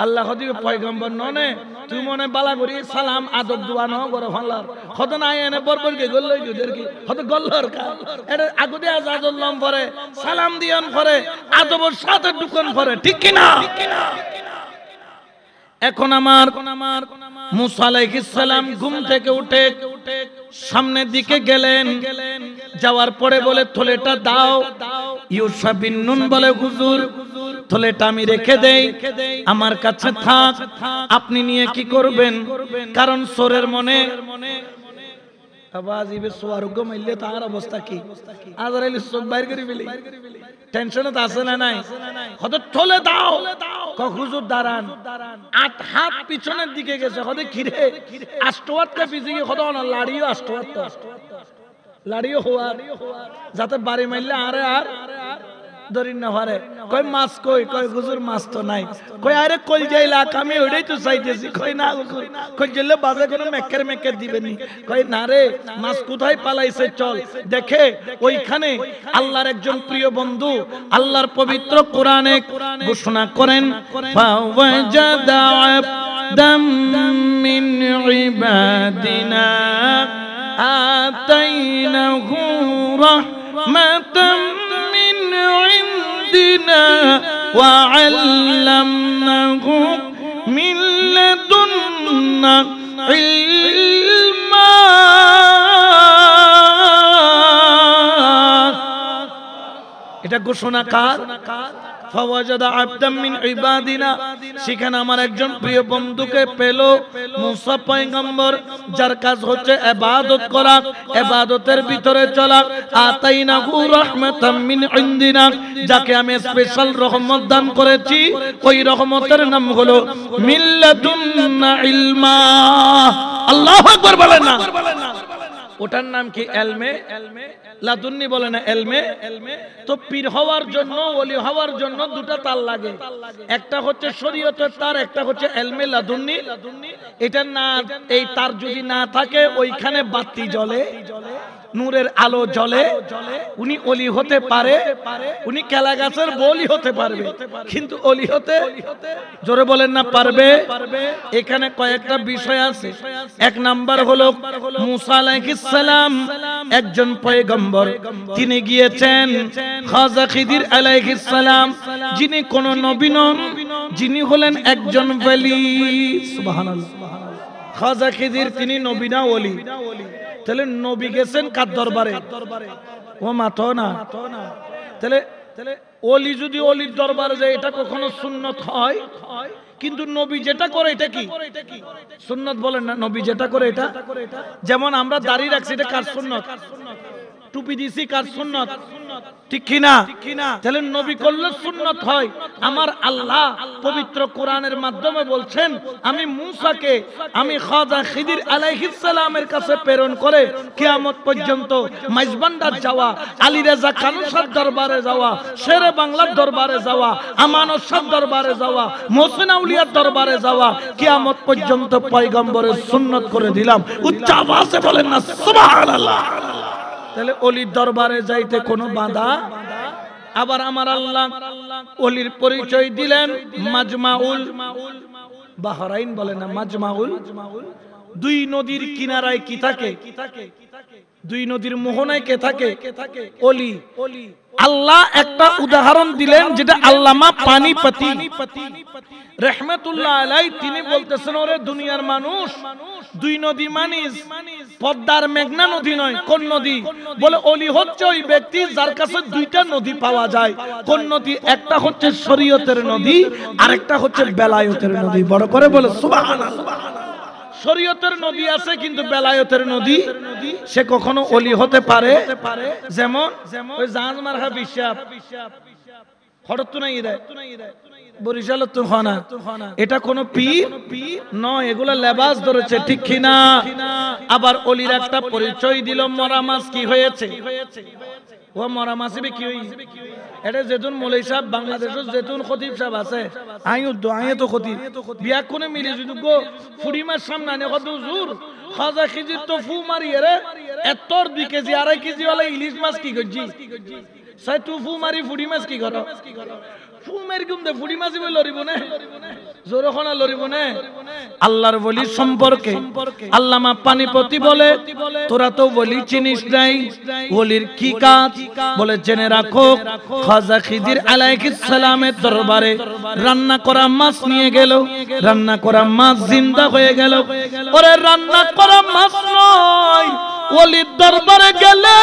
আল্লাহ দিবে পয়গম্বর ননে তুই মনে বালা করি সালাম আদব দোয়া ন করে ফালার কত নাই এনে বরবর কে গল্লই দুদের কি কত গল্লর কা এটা আগুদে আজাদুল্লাহ পরে সালাম দিয়ন পরে আদবর সাথে ঢুকন পরে, ঠিক কি না? এখন আমার মুসা আলাইহিস সালাম ঘুম থেকে উঠে সামনের দিকে গেলেন, যাওয়ার পরে বলে থলেটা দাও। ইউসুফ বিন নুন বলে, হুজুর থলেটা আমি রেখে দেই, আমার কাছে থাক, আপনি নিয়ে কি করবেন? কারণ সোরের মনে আওয়াজ ইবে সোয়ারগ মাইলে তার অবস্থা কি, আজরাইল চোখ বাইর করে ফেলি, টেনশনত আছে না নাই? কত থলে দাও, হুজুর দাঁড়ান, 8 হাত পিছনের দিকে গেছে, কত খিরে আষ্টওয়াতকে পিছিয়ে কত না লাড়িও আষ্টওয়াত লাড়িও হওয়া যাতে বাড়ি মারলে আরে আর ধরি না পারে। কই মাছ কই, কই হুজুর মাছ তো নাই। কই আরে কল যাইলা আমি ওইটাই তো চাইতেছি। কই না হুজুর, কই গেলে বাজে করে মেকের দিবেনি। কই না রে, মাছ কোথায় পালাইছে চল দেখে। ওইখানে আল্লাহর একজন প্রিয় বন্ধু আল্লাহর পবিত্র কোরআনে ঘোষণা করেন, ফাওয়াজাদা আবদাম মিন ইবাদিনা আতাইনাহু রাহমাতাম মিন ইনদিনা ওয়া আল্লামনাহু মিন লাদুন্না ইলমা। এটা ঘোষণা কার? ফাওয়াজাদা আবদাম মিন ইবাদিনা, সেখানে আমার একজন প্রিয় বন্ধুকে পেল, মুসা পয়গম্বর, যার কাজ হচ্ছে ইবাদত করা, ইবাদতের ভিতরে চলা। আতাইনাহু রাহমাতাম মিন ইনদিনা, যাকে আমি স্পেশাল রহমত দান করেছি, ওই রহমতের নাম হলো মিন লাদুন্না ইলমা। আল্লাহু আকবার বলেন না? ওটার নাম কি? এলমে। লাদুন্নি বলে না, এলমে। তো পীর হওয়ার জন্য, ওলি হওয়ার জন্য দুটা তার লাগে, একটা হচ্ছে শরীয়তের তার, একটা হচ্ছে এলমে লাদুন্নি। এটা না, এই তার যদি না থাকে ওইখানে বাতি জ্বলে, নূরের আলো জ্বলে, উনি ওলি হতে পারে, উনি কেলা গাছের বলি হতে পারবে, কিন্তু ওলি হতে জোরে বলেন না পারবে। এখানে কয়েকটা বিষয় আছে। এক নাম্বার হলো মুসা আলাইহিস সালাম একজন পয়গম্বর, তিনি গিয়েছেন খাজা খিদির আলাইহিস সালাম, যিনি কোন নবী নন, যিনি হলেন একজন ওলি। সুবহানাল্লাহ। খাজা খিদির তিনি নবী না ওলি? তাহলে নবী গেছেন কার দরবারে? ও মাতো না। তাহলে ওলি যদি ওলির দরবারে যায় এটা কখনো সুন্নত হয়? কিন্তু নবী যেটা করে এটা কি সুন্নত? বলেন না, নবী যেটা করে এটা। যেমন আমরা দাড়ি রাখছি, এটা কার সুন্নত? টুপি দিছি, কার সুন্নত? ঠিক কিনা? তাহলে নবী করলে সুন্নত হয়। আমার আল্লাহ পবিত্র কোরআনের মাধ্যমে বলছেন, আমি মুসাকে আমি খাজা খিদির আলাইহিস সালামের কাছে প্রেরণ করে কিয়ামত পর্যন্ত মাইজবান্ডার যাওয়া, আলী রেজা কানুসার দরবারে যাওয়া, শেরে বাংলার দরবারে যাওয়া, আমানত শাহ দরবারে যাওয়া, মোহসিন আউলিয়ার দরবারে যাওয়া, কিয়ামত পর্যন্ত পয়গম্বরের সুন্নত করে দিলাম। উচ্চ আওয়াজে বলেন না সুবহানাল্লাহ। তাহলে ওলির দরবারে যাইতে কোনো বাধা। আবার আমার আল্লাহ ওলির পরিচয় দিলেন মাজমাউল বাহরাইন, বলে না মাজমাউল। দুই নদীর কিনারায় কি থাকে? দুই নদীর মোহনায় কে থাকে? ওলি। আল্লাহ একটা উদাহরণ দিলেন, যেটা আল্লামা পানিপতি রহমতুল্লাহ আলাই তিনি বলতেছেন, ওরে দুনিয়ার মানুষ, দুই নদী মানিস পদ্মার মেঘনা নদী নয়। কোন নদী? বলে ওলি হচ্ছে ওই ব্যক্তি যার কাছে দুইটা নদী পাওয়া যায়। কোন নদী? একটা হচ্ছে শরীয়তের নদী, আরেকটা হচ্ছে বেলায়েতের নদী। বড় করে বলে সুবহানাল্লাহ। শরীয়তের নদী আছে, কিন্তু বেলায়েতের নদী সে কখনো ওলি হতে পারে। যেমন ওই জাহাজ মার্কা বিশ্বাপ হঠাৎ তো নাই দেয়, বরিশালত তো খানা, এটা কোন পীর নয়, এগুলা লেবাস ধরেছে। ঠিক কিনা? আবার ওলির একটা পরিচয় দিল, মরা মাছ কি হয়েছে? ও মরা মাছ কি হয়েছে? এটা যেতুন মৌলাই সাহেব বাংলাদেশের যেতুন খতিব সাহেব আছে, আইও তো খতিব বিয়া কোনে মিলে যদি গো ফুড়ি মাছ সামনে আনে কত জোর খাজা খিজির তো ফু মারি রে এতর 2 কেজি 2.5 কেজি वाला ইলিশ মাছ কি করছি সাই তু ফু মারি ফুড়ি মাছ কি করো? ফু মারি গুম দে ফুড়ি মাছ লরিব না, জোরখনা লরিব না। আল্লাহর ওলি সম্পর্কে আল্লামা পানিপতি বলে, তোরা তো ওলি চিনিস নাই, ওলির কি কাজ? বলে জেনে রাখো, খাজা খিদির আলাইহিস সালামের দরবারে রান্না করা মাছ নিয়ে গেল, রান্না করা মাছ জিন্দা হয়ে গেল। ওরে রান্না করা মাছ নয়, ওলির দরবারে গেলে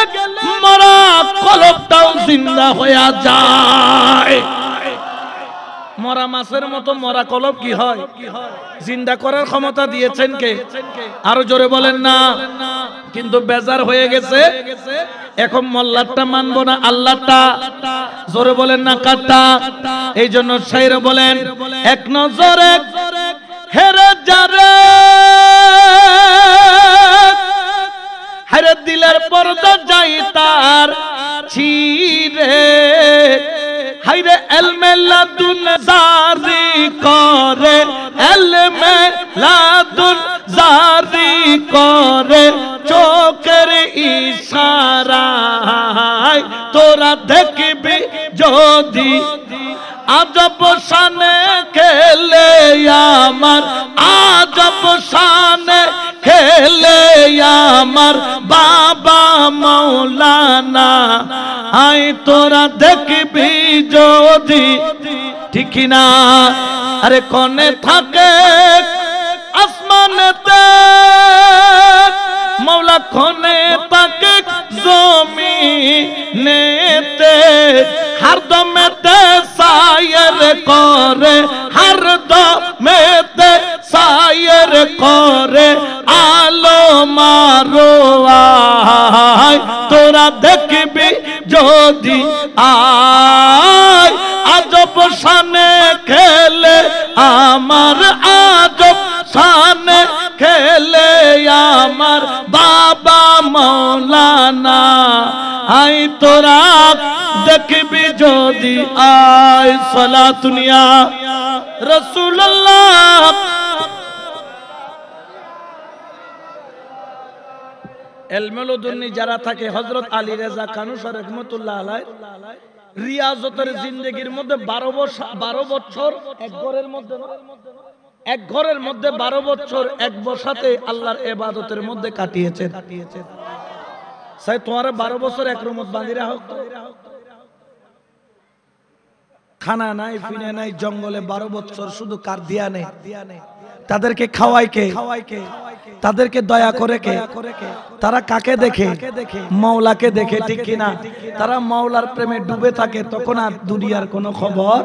মরা কলবটাও জিন্দা হয়ে যায়। মরা মাছের মতো মরা কলব কি হয়? জিন্দা করার ক্ষমতা দিয়েছেন কে? আরো জোরে বলেন না। কিন্তু বেজার হয়ে গেছে, এখন মোল্লারটা মানবো না, আল্লাহটা। জোরে বলেন না কাটা। এই জন্য শাইর বলেন, এক নজরে হেরে যারে হেরে দিলের পর্দা যাই তার ছিরে, হাইরে এলমে লাদুন জারি করে, এলমে লাদুন জারি করে, চোখের ইশারায় তোরা দেখবি যদি আজব শানে খেলে আমার, আজব শানে খেলে আমার বাবা মাওলানা। আই তোরা দেখবি যদি, ঠিক না? আরে কোনে থাকে আসমানেতে মৌলা, কোনে থাকে জমিনেতে, হরদমেতে সায়ের করে, হরদমেতে সায়ের করে, আলো মারো আয় তোরা দেখবি যদি, আয় আজব শানে খেলে আমার, আজব শানে খেলে আমার বাবা মাওলানা। আই তোরা দেখবি যদি, আয় সালাতুনিয়া রাসূলুল্লাহ। এলমেলুদুন্নি যারা থাকে হযরত আলী রেজা কানুসা রাহমাতুল্লাহ আলাইহি রিয়াজতের জিন্দেগির মধ্যে 12 বছর এক ঘরের মধ্যে 12 বছর এক বসাতে আল্লাহর ইবাদতের মধ্যে কাটিয়েছে। সাই তোমার 12 বছর এক রুমত বাঁধিরা হোক, খানা নাই পিনা নাই, জঙ্গলে 12 বছর শুধু কার দিয়া নেই। তাদেরকে খাওয়াই কে? তাদেরকে দয়া করে কে? তারা কাকে দেখে? মাওলাকে দেখে, ঠিক কিনা? তারা মাওলার প্রেমে ডুবে থাকে, তখন আর দুনিয়ার কোনো খবর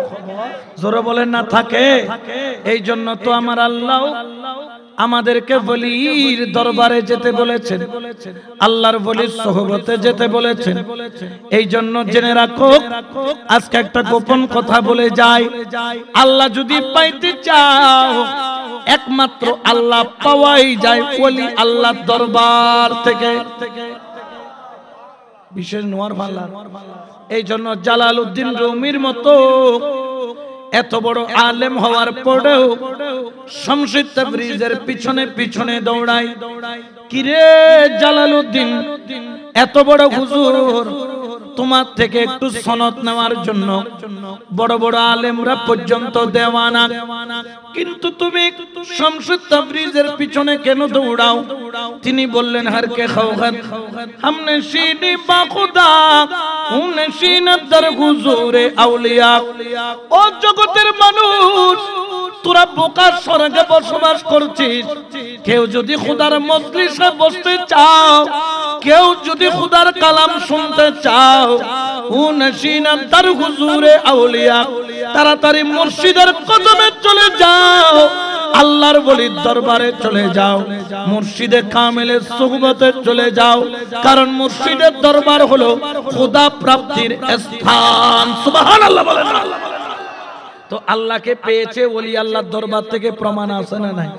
জোরে বলেন না থাকে। এই জন্য তো আমার আল্লাহ আমাদেরকে ওলির দরবারে যেতে বলেছেন, আল্লাহর ওলির সোহবতে যেতে বলেছেন। এই জন্য জেনে রাখো, আজকে একটা গোপন কথা বলে যাই, আল্লাহ যদি পাইতে চাও একমাত্র আল্লাহ পাওয়াই যায় ওলি আল্লাহর দরবার থেকে, বিশেষ নোয়ার ভাল্লা। এই জন্য জালালউদ্দিন রুমির মতো এত বড় আলেম হওয়ার পরেও শামসুত তাবরিজের পিছনে পিছনে দৌড়াই। কিরে জালালউদ্দিন, এত বড় হুজুর, তোমার থেকে একটু সনদ নেওয়ার জন্য বড় বড় আলেমরা পর্যন্ত দেওয়ানা, কিন্তু তুমি শামসুত তাবরিজের পিছনে কেন দৌড়াও? তিনি বললেন, হার কে খাওয়াত हमने सीनी बाखुदा हमने सीनत दर हुजूरे আউলিয়া। ও জগতের মানুষ, তোরা বোকার স্বর্গে বসবাস করছিস। কেউ যদি খোদার মজলিসে বসতে চাও, কেউ যদি খোদার কালাম শুনতে চাও, উনসিনাত দার হুজুরে আউলিয়া, তাড়াতাড়ি মুর্শিদের কদমে চলে যাও, আল্লাহর ওলির দরবারে চলে যাও, মুর্শিদে কামেলের সুহবতে চলে যাও। কারণ মুর্শিদের দরবার হলো খোদা প্রাপ্তির স্থান। সুবহানাল্লাহ বলেন না? তো আল্লাহকে পেয়েছে ওলি আল্লাহর দরবার থেকে প্রমাণ আছে না নাই?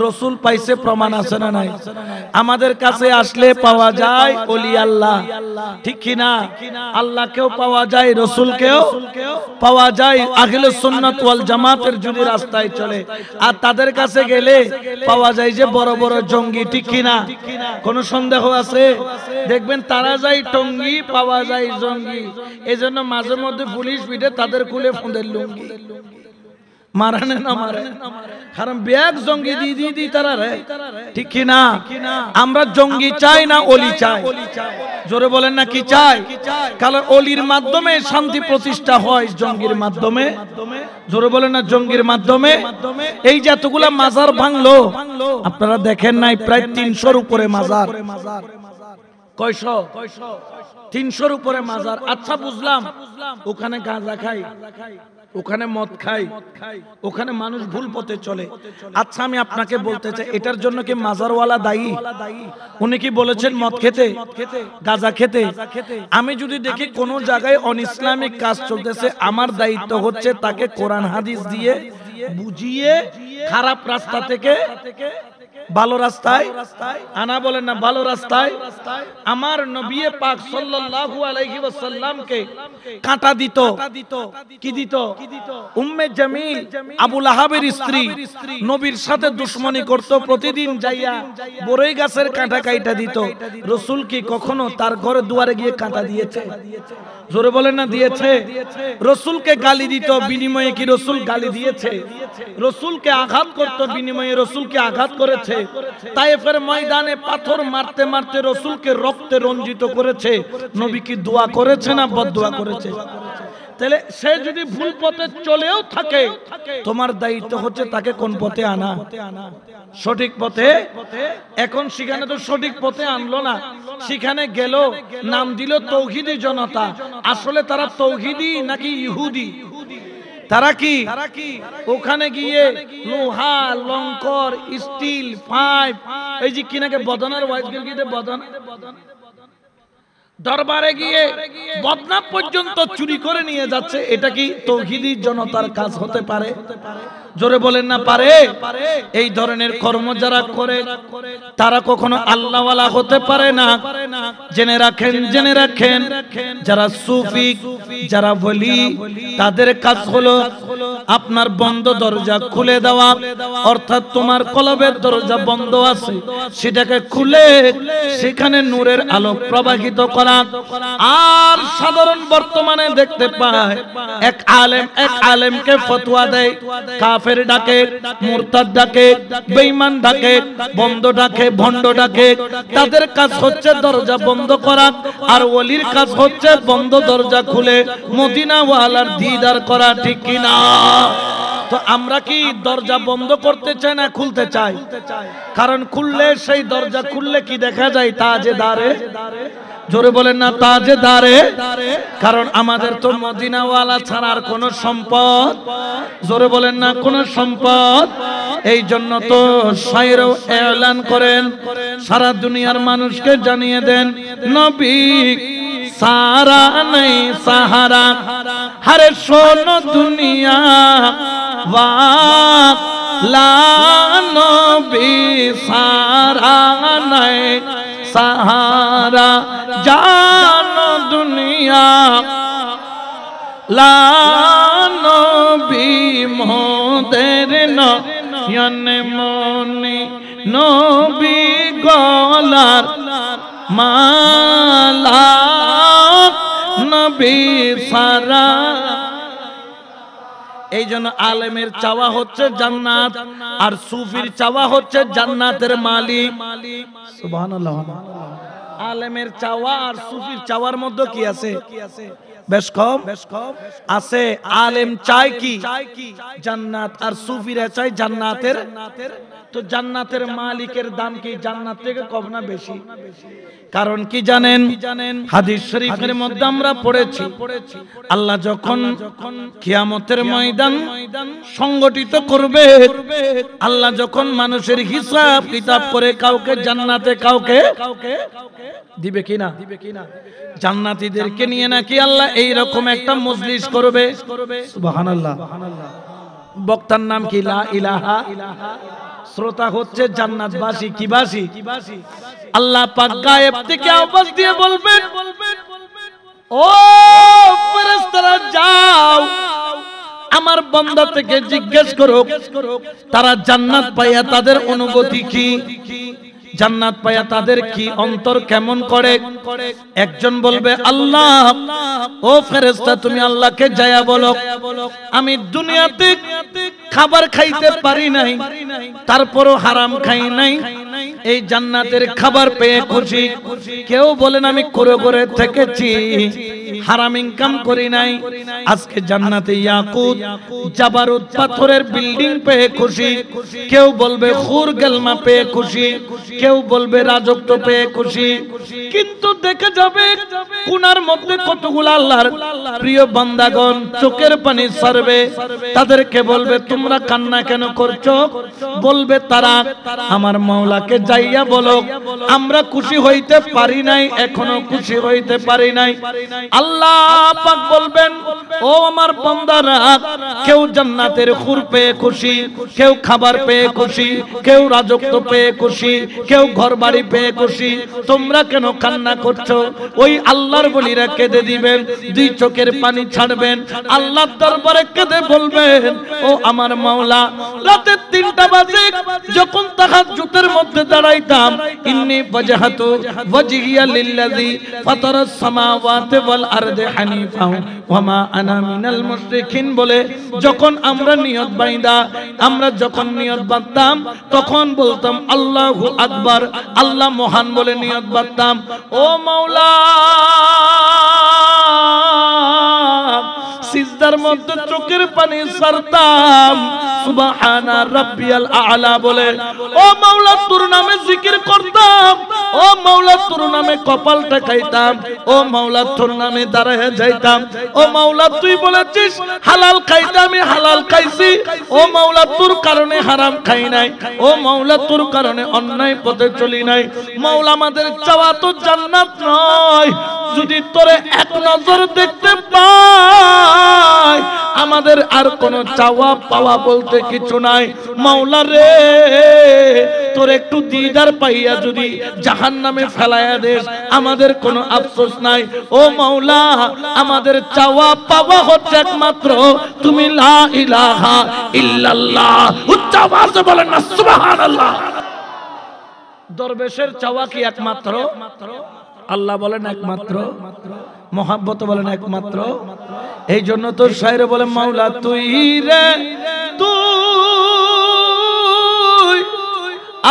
রসুল পাইছে প্রমাণ আছে না নাই? আমাদের কাছে আসলে পাওয়া যায় ওলি আল্লাহ, ঠিক কি না? আল্লাহকেও পাওয়া যায়, রসুলকেও পাওয়া যায়। আহলে সুন্নাত ওয়াল জামাতের যদি রাস্তায় চলে, আর তাদের কাছে গেলে পাওয়া যায় যে বড় বড় জঙ্গি, ঠিক কি না? কোনো সন্দেহ আছে? দেখবেন তারা যায় টঙ্গি, পাওয়া যায় জঙ্গি। এজন্য মাঝে মধ্যে পুলিশ পিঠে তাদের খুলে ফোঁদের লুঙ্গি মারানে না মারে, কারণ ব্যাগ জঙ্গি দি তারা রে, ঠিক কি না? আমরা জঙ্গি চাই না, ওলি চাই। জোরে বলেন না কি চাই? কারণ ওলির মাধ্যমে শান্তি প্রতিষ্ঠা হয়, জঙ্গির মাধ্যমে। জোরে বলেন না, জঙ্গির মাধ্যমে। এই যতগুলা মাজার ভাঙলো, আপনারা দেখেন নাই? প্রায় 300-র উপরে মাজার। কয়শো? 300-র উপরে মাজার। আচ্ছা বুঝলাম, ওখানে গাঁজা খাই, ওখানে মদ খাই, ওখানে মানুষ ভুল পথে চলে। আচ্ছা আমি আপনাকে বলতে চাই, এটার জন্য কি মাজারওয়ালা দায়ী? উনি কি বলেছেন মদ খেতে, গাঁজা খেতে? আমি যদি দেখি কোন জায়গায় অনইসলামিক কাজ চলতেছে, আমার দায়িত্ব হচ্ছে তাকে কোরআন হাদিস দিয়ে বুঝিয়ে খারাপ রাস্তা থেকে ভালো রাস্তায় আনা। বলেন না ভালো রাস্তায়। আমার নবী পাক সাল্লাল্লাহু আলাইহি ওয়াসাল্লামকে কাঁটা দিত, কি দিত? উম্মে জামিল আবু লাহাবের স্ত্রী নবীর সাথে দুশমনি করত, প্রতিদিন যাইয়া বড়ই গাছের কাঁটা কাইটা দিত। রাসূল কি কখনো তার ঘরে দুয়ারে গিয়ে কাঁটা দিয়েছে? জোরে বলেন না দিয়েছে? রাসূলকে গালি দিত, বিনিময়ে কি রাসূল গালি দিয়েছে? রাসূলকে আঘাত করত, বিনিময়ে রাসূলকে আঘাত করেছে। তায়েফের ময়দানে পাথর মারতে মারতে রাসূলকে রক্তে রঞ্জিত করেছে। নবী কি দোয়া করেছে না বদদোয়া করেছে? তাহলে সে যদি ভুল পথে চলেও থাকে, তোমার দায়িত্ব হচ্ছে তাকে কোন পথে আনা? সঠিক পথে। এখন সেখানে তো সঠিক পথে আনলো না, সেখানে গেল, নাম দিল তৌহিদি জনতা। আসলে তারা তৌহিদি নাকি ইহুদি? তারা কি ওখানে গিয়ে লোহা, লঙ্কর, স্টিল, পাইপ, এই যে কিনাকে বদনার ওয়াইজ গিয়ে বদন দরবারে গিয়ে বদনা পর্যন্ত চুরি করে নিয়ে যাচ্ছে। এটা কি তৌহিদি জনতার কাজ হতে পারে? জোরে বলেন না পারে? এই ধরনের কর্ম যারা করে তারা কখনো আল্লাহওয়ালা হতে পারে না। জেনে রাখেন যারা সুফি, যারা ওলি, তাদের কাজ হলো আপনার বন্ধ দরজা খুলে দেওয়া, অর্থাৎ তোমার কলবের দরজা বন্ধ আছে সেটাকে খুলে সেখানে নূরের আলো প্রবাহিত করা। আর সাধারণ বর্তমানে দেখতে পায় এক আলেমকে ফতোয়া দেয়, কাফের ডাকে, মুরতাদ ডাকে, বেঈমান ডাকে, বন্ধ ডাকে, ভণ্ড ডাকে। তাদের কাজ হচ্ছে দরজা বন্ধ করা, আর ওলির কাজ হচ্ছে বন্ধ দরজা খুলে মদিনা ওয়ালার দিদার করা। ঠিক কি না? তো আমরা কি দরজা বন্ধ করতে চাই না খুলতে চাই? কারণ খুললে, সেই দরজা খুললে কি দেখা যায়? তাজেদারে, জোরে বলেন না তাজেদারে। কারণ আমাদের তো মদিনাওয়ালা ছাড়া আর কোনো সম্পদ, জোরে বলেন না কোনো সম্পদ। এই জন্য তো শায়র এলান করেন, সারা দুনিয়ার মানুষকে জানিয়ে দেন, নবী সারা নেই সাহারা, হরে শোনো দুনিয়া ওয়ালা, নবী সারা নেই সাহারা, জানো দুনিয়া লা, নবী মোদের নয়নে মনি, নবী গলার মালা, নবী সারা। এই জন্য আলেমের চাওয়া হচ্ছে জান্নাত, আর সুফির চাওয়া হচ্ছে জান্নাতের মালিক। সুবহানাল্লাহ। আলেমের চাওয়া আর সুফির চাওয়ার মধ্যে কি আছে? বেশ কম আছে। আলেম চায় কি? জান্নাত। আর সুফিরা চায় জান্নাতের। তো জান্নাতের মালিকের দাম কি জান্নাত থেকে কম না বেশি? কারণ কি জানেন? হাদিস শরীফের মধ্যে আমরা পড়েছি, আল্লাহ যখন কিয়ামতের ময়দান সংগঠিত করবে, আল্লাহ যখন মানুষের হিসাব কিতাব করে কাউকে জান্নাতে, কাউকে দিবে কিনা? জান্নাতীদেরকে নিয়ে নাকি আল্লাহ এইরকম একটা মজলিস করবে। সুবহানাল্লাহ। বক্তার নাম কি? লা ইলাহা। শ্রোতা হচ্ছে জান্নাতবাসী। কি বাসী? আল্লাহ পাক গায়েব থেকে আওয়াজ দিয়ে বলবেন, ও ফেরেশতারা যাও, আমার বান্দা থেকে জিজ্ঞেস করো তারা জান্নাত পাইয়া তাদের অনুভূতি কি, জান্নাত পাইয়া তাদের কি অন্তর কেমন করে। একজন বলবে, আল্লাহ, ও ফেরেশতা তুমি আল্লাহকে যায়া বলো, আমি দুনিয়াতে খাবার খাইতে পারি নাই, তারপরও হারাম খাই নাই, এই জান্নাতের খাবার পেয়ে খুশি। কেউ বলেন আমি করে করে থেকেছি, হারাম ইনকাম করি নাই, আজকে জান্নাতে ইয়াকুত জাবারুত পাথরের বিল্ডিং পেয়ে খুশি। কেউ বলবে খুর গেলমা পেয়ে খুশি, কেউ বলবে রাজত্ব পেয়ে খুশি। কিন্তু দেখে যাবে কোনার মধ্যে কতগুলো আল্লাহর প্রিয় বান্দাগণ চোখের পানি ছাড়বে। তাদেরকে বলবে, তোমরা কান্না কেন করছো? বলবে তারা, আমার মাওলাকে যাইয়া বলো আমরা খুশি হইতে পারি নাই, এখনো খুশি হইতে পারি নাই। আল্লাহ পাক বলবেন, ও আমার বান্দারা, কেউ জান্নাতের খুর পেয়ে খুশি, কেউ খাবার পেয়ে খুশি, কেউ রাজত্ব পেয়ে খুশি, কেউ ঘর বাড়ি পেয়ে খুশি, তোমরা কেন কান্না করছো? ওই আল্লাহর বলিরা কেঁদে দিবেন, দুই চোখের পানি ছাড়বেন, আল্লাহর দরবারে কেঁদে বলবেন, ও আমার মাওলা, রাতে 3টা বাজে যখন তাহাজ্জুদের মধ্যে দাঁড়াইতাম, ইন্নী ওয়াজহাতু ওয়াজহিয়া লিল্লাযী ফাতারাস সামাওয়াতি ওয়াল আরদি হানিফা ওয়া মা আনা মিনাল মুশরিকিন বলে যখন আমরা নিয়ত বাইন্দা, আমরা যখন নিয়ত বাঁধতাম তখন বলতাম আল্লাহু আকবার, আল্লাহ মহান বলে নিয়ত বাঁধতাম। ও মাওলা, সিজদার মধ্যে চোখের পানি ছাড়তাম, সুবহানা রাব্বিয়াল আ'লা বলে। ও মাওলা, তোর নামে জিকির করতাম, ও মাওলা, তোর নামে কপাল ঠেকাইতাম, ও মাওলা, তোর নামে দাঁড়ায় যাইতাম। ও মাওলা, তুই বলেছিস হালাল খাইতে, আমি হালাল খাইছি। ও মাওলা, তোর কারণে হারাম খাই নাই। ও মাওলা, তোর কারণে অন্যায় পথে চলি নাই। মাওলা, আমাদের চাওয়া তো জান্নাত নয়, যদি তোরে এক নজর দেখতে পাই, আমাদের আর কোনো চাওয়া পাওয়া বলতে কিছু নাই। মাওলা রে, তোর একটু দিদার পাইয়া যদি জাহান্নামে ফেলাইয়া দেস, আমাদের কোনো আফসোস নাই। ও মাওলা, আমাদের চাওয়া পাওয়া হচ্ছে একমাত্র তুমি লা ইলাহা ইল্লাল্লাহ। উচ্চ আওয়াজে বলেন না সুবহানাল্লাহ। দরবেশের চাওয়া কি একমাত্র? আল্লাহ বলেন একমাত্র, মোহাব্বত বলেন একমাত্র। এই জন্য তো শায়রে বলে মাওলা তুই রে তুই,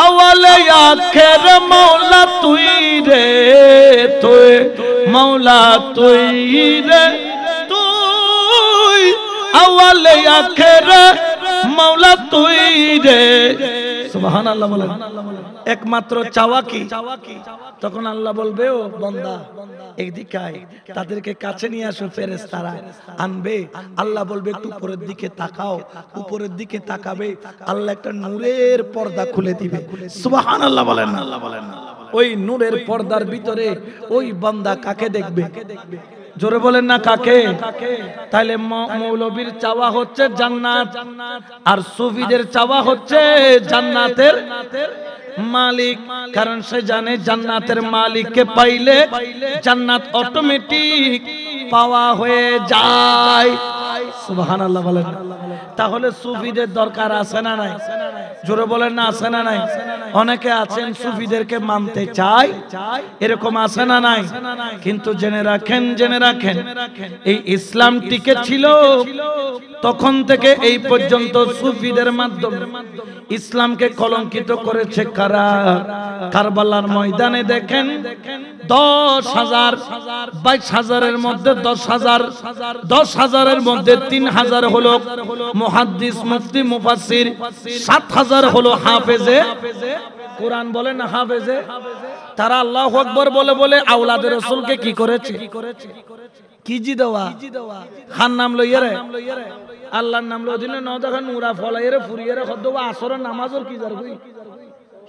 আওয়ালে আখের মাওলা তুই রে তুই, মাওলা তুই রে তুই, আওয়ালে আখের মাওলা তুই রে। সুবহানাল্লাহ বলেন। একমাত্র চাওয়া কি? তখন আল্লাহ বলবে ও বান্দা এইদিকে আয়, তাদেরকে কাছে নিয়ে আসো। ফেরেশতারা আনবে, আল্লাহ বলবে একটু উপরের দিকে তাকাও, উপরের দিকে তাকাবে, আল্লাহ একটা নূরের পর্দা খুলে দিবে। সুবহানাল্লাহ বলেন। ওই নূরের পর্দার ভিতরে ওই বান্দা কাকে দেখবে? জোরে বলেন না কাকে? তাইলে মৌলবীর চাওয়া হচ্ছে জান্নাত, আর সুফিদের চাওয়া হচ্ছে জান্নাতের মালিক। কারণ সে জানে জান্নাতের মালিককে পাইলে জান্নাত অটোমেটিক পাওয়া হয়ে যায়। সুবহানাল্লাহ বলেন। তাহলে সুফিদের দরকার আছে না নাই? জোরে বলেন না আছে না নাই? অনেকে আছেন সুফিদেরকে মানতে চায়, এরকম আছে না নাই? কিন্তু জেনে রাখেন, জেনে রাখেন, এই ইসলাম টিকে ছিল তখন থেকে এই পর্যন্ত সুফিদের মাধ্যমে ইসলামকে কলঙ্কিত করেছে কারা? কারবালার ময়দানে দেখেন 10,000, 22,000-এর মধ্যে 10,000, 10,000-এর মধ্যে 3,000 হলো মুহাদ্দিস মুফতি মুফাসসির, 7,000 হলো হাফেজে কোরআন। বলেন না হাফেজে? তারা আল্লাহু আকবার বলে বলে আওলাদে রাসূলকে কি করেছে? কি জি দেওয়া? খান নাম লইয়া রে, আল্লাহর নাম লই দিলে ন দেখা নুরা ফলাইয়ে রে ফুরিয়ে রে খদ্দ আসরের নামাজের কি জার কই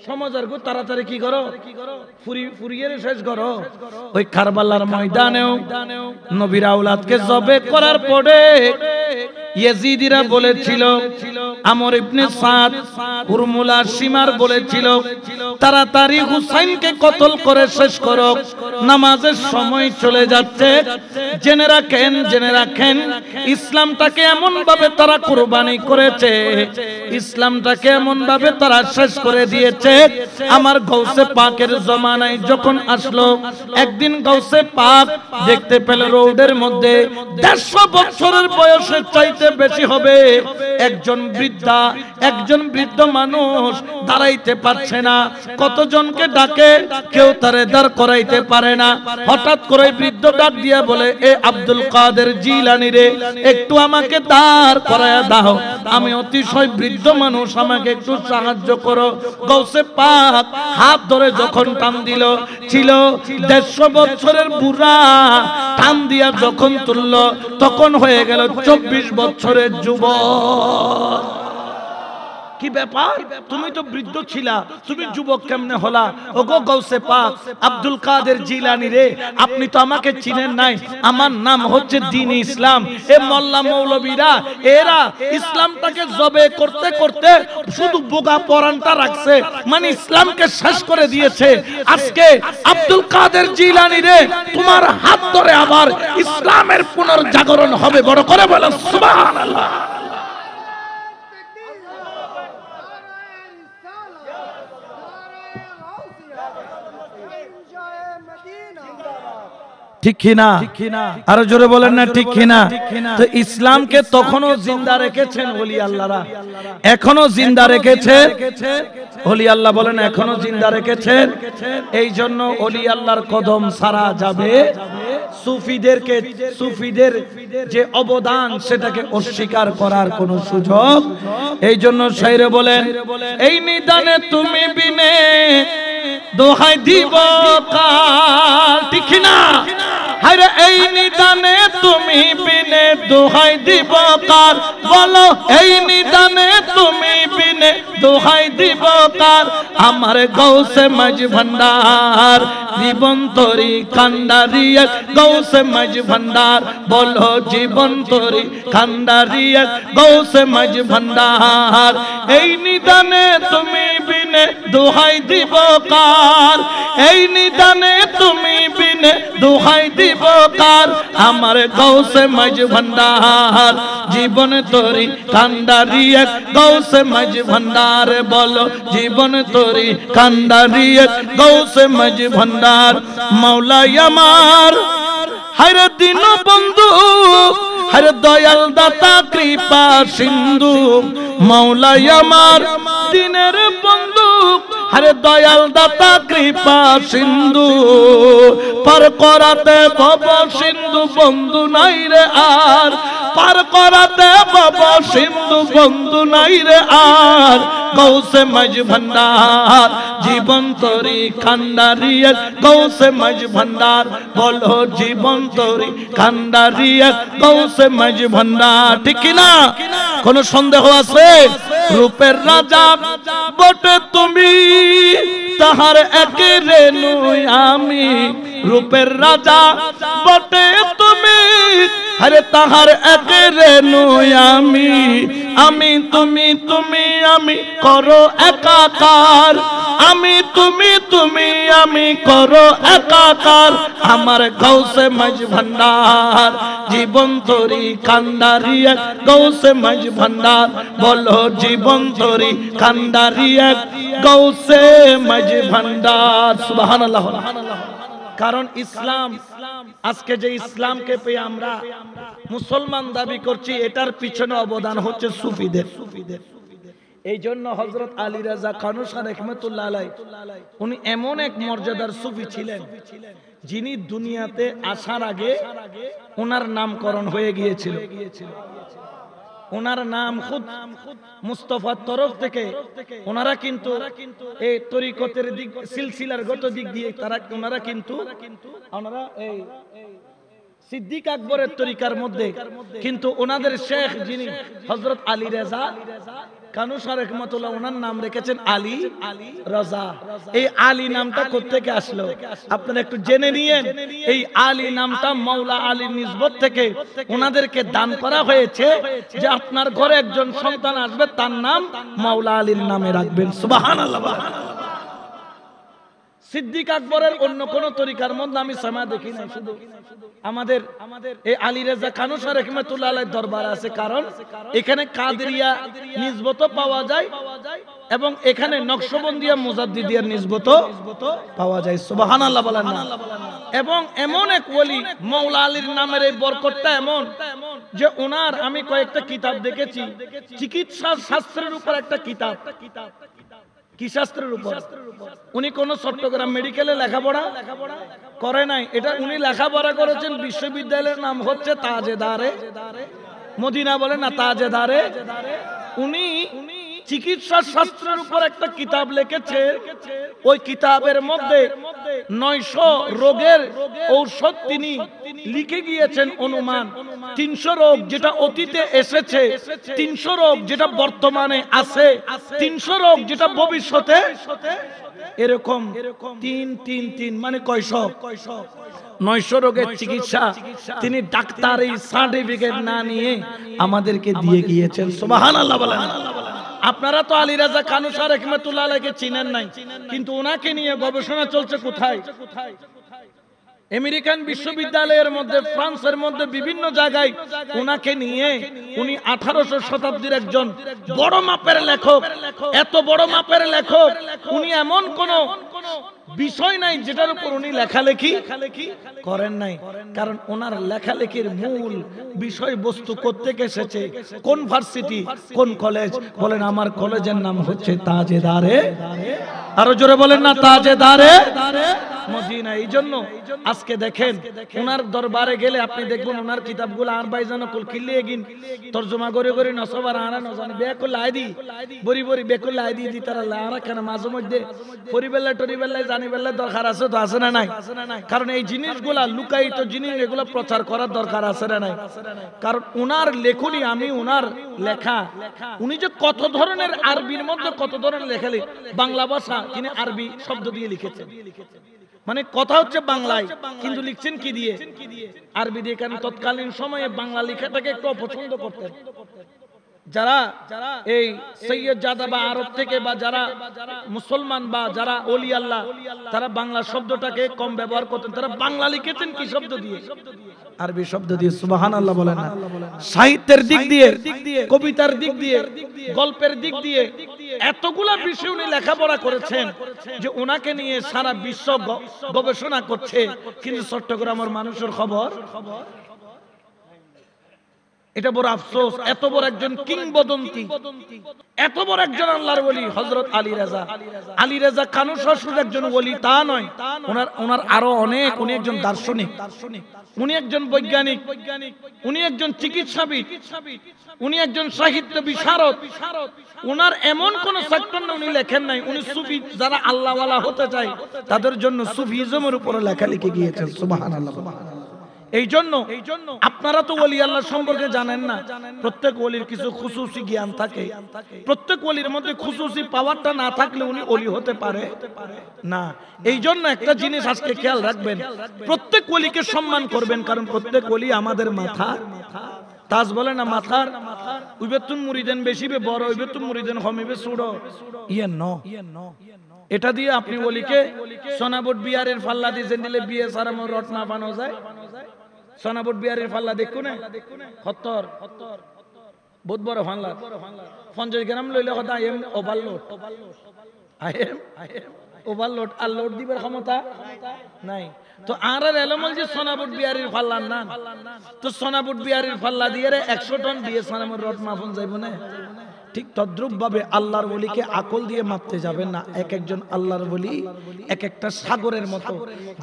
সমাজের গো তাড়াতাড়ি কি করো? ফুরিয়ে শেষ করো। ওই কারবালার ময়দানেও নবীর আওলাদকে জবে করার পরে ইয়েজিদিরা বলেছিল, আমর ইবনে সাদ হুরমুলা শিমার বলেছিল, তাড়াতাড়ি হুসাইনকে কতল করে শেষ করো, নামাজের সময় চলে যাচ্ছে। জেনে রাখেন, জেনে রাখেন, ইসলামটাকে এমন ভাবে তারা কুরবানি করেছে, ইসলামটাকে এমন ভাবে তারা শেষ করে দিয়েছে। আমার গৌসে পাকের জমানায় যখন আসলো, একদিন গৌসে পাক দেখতে পেল রোডের মধ্যে 150 বছরের বয়সের চাইতে বেশি হবে একজন বৃদ্ধা, একজন বৃদ্ধ মানুষ দাঁড়াইতে পারছে না। কতজনকে ডাকে, কেউ তারে দাঁড় করাইতে পারে না। হঠাৎ করে বৃদ্ধ ডাক দিয়া বলে, এ আব্দুল কাদের জিলানী রে, একটু আমাকে দাঁড় করায়া দাও, আমি অতিশয় বৃদ্ধ মানুষ, আমাকে একটু সাহায্য করো। গৌসে পাক হাত ধরে যখন টান দিল, ছিল 150 বছরের বুড়া, টান দিয়া যখন তুলল তখন হয়ে গেল 24 বছরের যুবক। কি ব্যাপার? তুমি তো বৃদ্ধ ছিলা, তুমি যুবক কেমনে হলা? ওগো গৌসে পাক আব্দুল কাদের জিলানী রে, আপনি তো আমাকে চিনেন নাই, আমার নাম হচ্ছে দ্বীন ইসলাম। এ মোল্লা মৌলবীরা এরা ইসলামটাকে জবে করতে করতে শুধু বোগা পরানটা রাখছে, মানে ইসলামকে শেষ করে দিয়েছে। আজকে আব্দুল কাদের জিলানী রে, তোমার হাত ধরে আবার ইসলামের পুনর্জাগরণ হবে। বড় করে বলেন সুবহানাল্লাহ। ঠিক কিনা? আরো জোরে বলেন না ঠিক কিনা? তো ইসলামকে তখনও জিন্দা রেখেছেন ওলি আল্লাহরা, এখনো জিন্দা রেখেছেন ওলি আল্লাহ। বলেন এখনো জিন্দা রেখেছেন। এই জন্য ওলি আল্লাহর কদম সারা যাবে সুফিদেরকে, সুফিদের যে অবদান সেটাকে অস্বীকার করার কোনো সুযোগ। এই জন্য শায়রে বলেন, এই নিদানে তুমি বিনে দোহাই দিব কাল। ঠিক না? হায়রে এই নিদানে তুমি বিনে দোহাই দিব কার? বলো এই নিদানে তুমি বিনে বিনে দোহাই দিব কার আমার গৌসে মাঝ ভান্ডার জীবন তরি কান্ডারি এক গৌসে মাঝ ভান্ডার বলো জীবন তরি কান্ডারি এক গৌসে মাঝ ভান্ডার এই নিদানে তুমি বিনে দোহাই দিব কার এই নিদানে তুমি বিনে দোহাই দিব কার আমার গৌসে মাঝ ভান্ডার জীবন তরি কান্ডারি এক গৌসে মাঝ ভান্ডার বলো জীবন তরি কান্ডারি এক গৌসে মাঝ ভান্ডার মৌলা আমার হায়রে দিন বন্ধু হায়রে দয়াল দাতা কৃপা সিন্ধু মৌলা আমার দিনের বন্ধু হায়রে দয়াল দাতা কৃপা সিন্ধু পার করাতে ভব সিন্ধু বন্ধু নাই রে আর পার করাতে ভব সিন্ধু বন্ধু নাই রে আর গৌসে মাঝ ভান্ডার জীবন তরি কান্ডারি এক গৌসে মাঝ ভান্ডার বলো জীবন তরি কান্ডারি এক গৌসে মাঝ ভান্ডার ঠিক কিনা কোন সন্দেহ আছে রূপের রাজা বটে তুমি তাহার একে রেণু আমি রূপের রাজা বটে তুমি আরে তাহার একে রেণু আমি আমি তুমি তুমি আমি করো একাকার আমি তুমি তুমি আমি করো একাকার আমার গৌসে মাঝ ভান্ডার জীবন তরি কান্ডারি এক গৌসে মাঝ ভান্ডার বলো জীবন তরি কান্ডারি এক গৌসে মাঝ ভান্ডার সুবহানাল্লাহ কারণ ইসলাম আজকে যে ইসলামকে পেয়ে আমরা মুসলমান দাবি করছি এটার পিছনে অবদান হচ্ছে সুফিদের এই জন্য হযরত আলী রাজা কানুশা রাহমাতুল্লাহ আলাইহি উনি এমন এক মর্যাদার সুফি ছিলেন যিনি দুনিয়াতে আসার আগে ওনার নামকরণ হয়ে গিয়েছিল ওনার নাম খুদ মুস্তাফার তরফ থেকে ওনারা কিন্তু এই তরিকতের দিক সিলসিলার গত দিক দিয়ে ওনারা কিন্তু ওনারা এই সিদ্দিক আকবরের তরিকার মধ্যে কিন্তু ওনাদের শেখ যিনি হযরত আলী রাজা কানুশা রাহমাতুল্লাহ ওনার নাম রেখেছেন আলী রাজা এই আলী নামটা কোথা থেকে আসলো আপনারা একটু জেনে নিয়েন এই আলী নামটা মাওলা আলীর নিসবত থেকে ওনাদেরকে দান করা হয়েছে যে আপনার ঘরে একজন সন্তান আসবে তার নাম মাওলা আলীর নামে রাখবেন সুবহানাল্লাহ সিদ্দিক আকবরের অন্য কোন তরিকার মধ্যে আমি সমা দেখি না শুধু আমাদের এই আলী রাজা কানুশা রাহমাতুল্লাহ আলাইহির দরবার আছে কারণ এখানে কাদেরিয়া নিসবত পাওয়া যায় এবং এখানে নকশবন্দিয়া মুজাদ্দিদিয়ার নিসবত পাওয়া যায় সুবহানাল্লাহ বলেন না এবং এমন এক ওলি মাওলা আলীর নামের এই বরকতটা এমন যে ওনার আমি কয়েকটা কিতাব দেখেছি চিকিৎসা শাস্ত্রের উপর একটা কিতাব কি শাস্ত্রের উপর উনি কোন চট্টগ্রাম মেডিকেলে লেখাপড়া করে নাই এটা উনি লেখাপড়া করেছেন বিশ্ববিদ্যালয়ের নাম হচ্ছে তাজেদারে মদিনা বলে না তাজেদারে উনি চিকিৎসা শাস্ত্রের উপর একটা কিতাব লিখেছে ওই কিতাবের মধ্যে 900 রোগের ঔষধ তিনি লিখে গিয়েছেন অনুমান 300 রোগ যেটা অতীতে এসেছে 300 রোগ যেটা বর্তমানে আছে 300 রোগ যেটা ভবিষ্যতে এরকম 3 মানে কয়শো 900 রোগের চিকিৎসা তিনি ডাক্তারি সার্টিফিকেট না নিয়ে আমাদেরকে দিয়ে গিয়েছেন সুবহানাল্লাহ বলেন আপনারা তো আলী রাজা কানুশা রাহমাতুল্লাহ আলাইহিকে চিনেন নাই কিন্তু ওনাকে নিয়ে গবেষণা চলছে কোথায় আমেরিকান বিশ্ববিদ্যালয়ের মধ্যে ফ্রান্সের মধ্যে বিভিন্ন জায়গায় ওনাকে নিয়ে উনি 1800 শতাব্দীর একজন বড় মাপের লেখক এত বড় মাপের লেখক উনি এমন কোন বিষয় নাই যেটার উপর উনি লেখালেখি করেন নাই কারণ ওনার লেখালেখির মূল বিষয়বস্তু কোত্থেকে এসেছে কোন ভার্সিটি কোন কলেজ বলেন আমার কলেজের নাম হচ্ছে তাজেদারে আরো জোরে বলেন না তাজেদারে মদিনা। এই জন্য আজকে দেখেন ওনার দরবারে গেলে আপনি দেখবেন ওনার কিতাবগুলো আর বাইজানো কুল কিল্লি এগিন তরজমা করে করে নসবার আনা নজানি বেকুল আইদি বরি বরি বেকুল আইদি দি তারা লারা কেন মাঝে মধ্যে পরিবেলা টরিবেলায় জানিবেলা দরকার আছে তো আছে না নাই? কারণ এই জিনিসগুলা লুকায়িত জিনিস এগুলো প্রচার করার দরকার আছে না নাই? কারণ ওনার লেখনী আমি ওনার লেখা উনি যে কত ধরনের আরবির মধ্যে কত ধরনের লেখা বাংলা ভাষা তিনি আরবি শব্দ দিয়ে লিখেছেন। মানে কথা হচ্ছে বাংলায় কিন্তু লিখছেন কি দিয়ে? আরবি দিয়ে। কারণ তৎকালীন সময়ে বাংলা লেখাটাকে একটু অপছন্দ করতেন যারা এই সৈয়দ জাদা বা আরব থেকে বা যারা মুসলমান বা যারা ওলি আল্লাহ তারা বাংলা শব্দটাকে কম ব্যবহার করতেন। তারা বাংলা লিখেছেন কি শব্দ দিয়ে? আরবি শব্দ দিয়ে। সুবহানাল্লাহ বলেন না? সাহিত্যের দিক দিয়ে, কবিতার দিক দিয়ে, গল্পের দিক দিয়ে এতগুলা বিষয় উনি লেখাপড়া করেছেন যে ওনাকে নিয়ে সারা বিশ্ব গবেষণা করছে, কিন্তু চট্টগ্রামের মানুষের খবর। এটা বড় আফসোস। এত বড় একজন কিংবদন্তি, এত বড় একজন আল্লাহর ওলি হযরত আলী রেজা। আলী রেজা কানু শ্বশুর একজন ওলি তা নয়, ওনার আরো অনেক। উনি একজন দার্শনিক, উনি একজন বৈজ্ঞানিক, উনি একজন চিকিৎসাবিদ, উনি একজন সাহিত্য বিশারদ। ওনার এমন কোন সেক্টর না উনি লেখেন নাই। উনি সুফি, যারা আল্লাহওয়ালা হতে চায় তাদের জন্য সুফিজমের উপরে লেখা লিখে গিয়েছেন। সুবহানাল্লাহ। এই জন্য আপনারা তো ওলি আল্লাহ সম্পর্কে জানেন না। প্রত্যেক ওলির কিছু খুশুসি জ্ঞান থাকে। প্রত্যেক ওলির মধ্যে খুশুসি পাওয়ারটা না থাকলে উনি ওলি হতে পারে না। এই জন্য একটা জিনিস আজকে খেয়াল রাখবেন, প্রত্যেক ওলিকে সম্মান করবেন, কারণ প্রত্যেক ওলি আমাদের মাথা তাজ বলে না, মাথার উইবেতুন মুরিদেন বেশি বে বড়, উইবেতুন মুরিদেন কমিবে ছোট। ইয়ে ন এটা দিয়ে আপনি ওলিকে সোনাবট বিয়ারের ফাল্লা দিয়ে দিলে বিয়ে সারা মোর রট না বানো যায়। সোনাবট বিয়ারের ফাল্লা দেখুন না, 70 বহুত বড় ফাল্লা, 50 গ্রাম লইলে কথা I am overload, I am overload. আর লোড দিবার ক্ষমতা নাই। তো আর এলমল যে সোনাবট বিয়ারের ফাল্লা না, তো সোনাবট বিয়ারের ফাল্লা দিয়ে 100 টন দিয়ে সোনামোর রট মাফন যাইব না। ঠিক তদ্রুপ ভাবে আল্লাহর ওলিকে আকল দিয়ে মাপতে যাবেন না। এক একজন আল্লাহর ওলি এক একটা সাগরের মতো,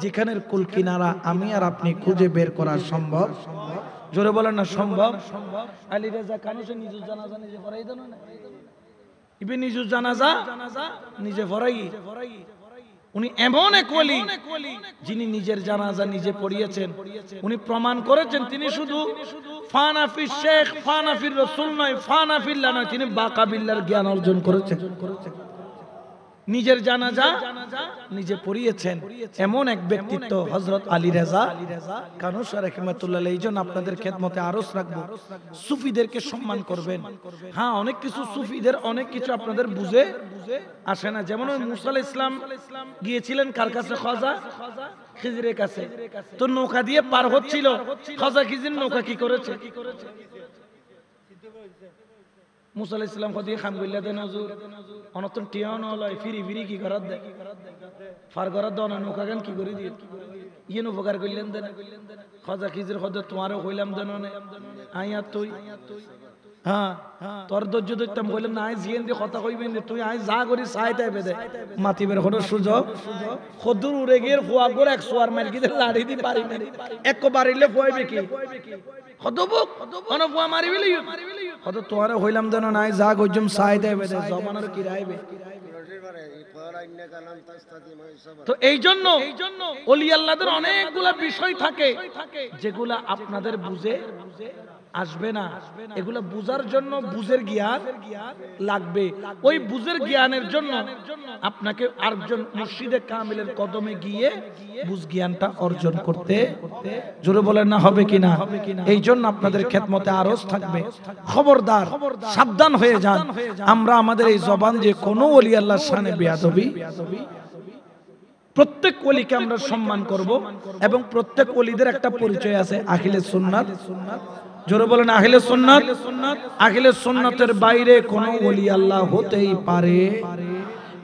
যেখানের কুল কিনারা আমি আর আপনি খুঁজে বের করা সম্ভব। জোরে বলেন না সম্ভব। আলী রেজা কানুসে নিজুর জানাজা নিজে পড়াই দেন না, ইবে নিজুর জানাজা নিজে পড়াই। উনি এমন এক ওলি যিনি নিজের জানাজা নিজে পড়িয়েছেন। উনি প্রমাণ করেছেন তিনি শুধু ফানাফি শেখ, ফানাফির রাসূল নয়, ফানাফিল্লাহ নয়, তিনি বাকাবিল্লাহর জ্ঞান অর্জন করেছেন। নিজের জানাজা নিজে পড়িয়েছেন এমন এক ব্যক্তিত্ব হযরত আলী রেজা কানুস রাহিমাতুল্লাহ। এই জন্য আপনাদের খেদমতে আরজ রাখবো, সুফিদেরকে সম্মান করবেন। হ্যাঁ, অনেক কিছু সুফিদের অনেক কিছু আপনাদের বুঝে আসে না। যেমন ওই মুসা আলাইহিস সালাম গিয়েছিলেন কার কাছে? খাজা খিজিরের কাছে। তো নৌকা দিয়ে পার হচ্ছিল, খাজা খিজির নৌকা কি করেছে? মুসা আলাইহিস সালাম কদি খাম কইলা দেন হুজুর, অনতন টিয়াও ন লয়, ফিরি ফিরি কি করার দে ফার করার দন নৌকা গান কি করে দিয়ে ইয়েন উপকার কইলেন দেন। খাজা খিজির কদ তোমারও কইলাম দেন না আইয়া তুই। হ্যাঁ, তোর ধৈর্য ধরতাম, কইলাম না আই জিয়েন দিয়ে কথা কইবেন, তুই আই যা করি চাইতাই বেদে মাতিবের কোনো সুযোগ খদুর উড়ে গিয়ে ফোয়া করে 100 আর মার কি লাড়ি দি পারি না, এক বাড়িলে ফোয়াইবে কি খদবুক অন ফোয়া মারিবিলি কত তোরে হইলাম দেন না আই যা কইজম চাইতাই বেদে জমানার কি রাইবে। তো এই জন্য ওলি আল্লাহদের অনেকগুলা বিষয় থাকে যেগুলা আপনাদের বুঝে আসবে না। এগুলা বুঝার জন্য বুঝের জ্ঞান লাগবে। ওই বুঝের জ্ঞানের জন্য আপনাকে আরেকজন মুর্শিদে কামিলের কদমে গিয়ে বুঝ জ্ঞানটা অর্জন করতে, জোরে বলেন না হবে কিনা? এই জন্য আপনাদের খেদমতে আরজ থাকবে, খবরদার সাবধান হয়ে যান। আমরা আমাদের এই জবান যে কোনো ওলি আল্লাহর শানে বেয়াদবি, প্রত্যেক ওলিকে আমরা সম্মান করব এবং প্রত্যেক ওলিদের একটা পরিচয় আছে, আখিলে সুন্নাত। জোরে বলেন আখিলে সুন্নাত। আখিলে সুন্নাতের বাইরে কোনো ওলি আল্লাহ হতেই পারে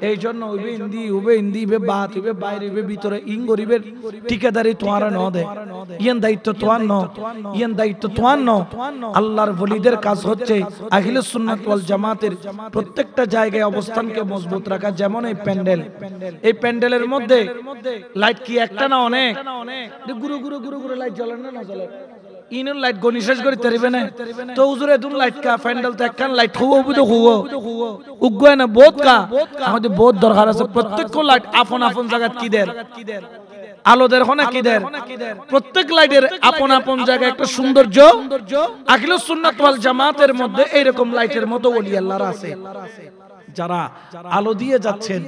এই জন্য হইবে হিন্দি হবে হিন্দি বে বাত হইবে বাইরে হইবে ভিতরে ইং গরিবের ঠিকাদারি তোয়ারা ন দে ইয়ান দায়িত্ব তোয়ার ন ইয়ান দায়িত্ব তোয়ার ন আল্লাহর ওলিদের কাজ হচ্ছে আহলে সুন্নাত ওয়াল জামাতের প্রত্যেকটা জায়গায় অবস্থানকে মজবুত রাখা। যেমন এই প্যান্ডেল, এই প্যান্ডেলের মধ্যে লাইট কি একটা না অনেক, গুরু গুরু গুরু গুরু লাইট জ্বলে না জ্বলে ইনুন লাইট গনি শেষ করে তারিবে না তো হুজুরে দুন লাইট কা প্যান্ডেল তো একখান লাইট খুব বুঝো খুব উগ্গয় না বহুত কা আমাদের বহুত দরকার আছে। প্রত্যেক লাইট আপন আপন জায়গা কি দের আলোদের হনা কি দের প্রত্যেক লাইটের আপন আপন জায়গায় একটা সৌন্দর্য। আহলে সুন্নাত ওয়াল জামাতের মধ্যে এইরকম লাইটের মতো ওলি আল্লাহর আছে যারা আলো দিয়ে যাচ্ছেন,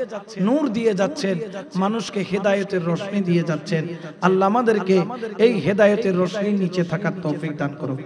নূর দিয়ে যাচ্ছেন, মানুষকে হেদায়েতের রোশনি দিয়ে যাচ্ছেন। আল্লাহ আমাদেরকে এই হেদায়েতের রোশনির নিচে থাকার তৌফিক দান করুন।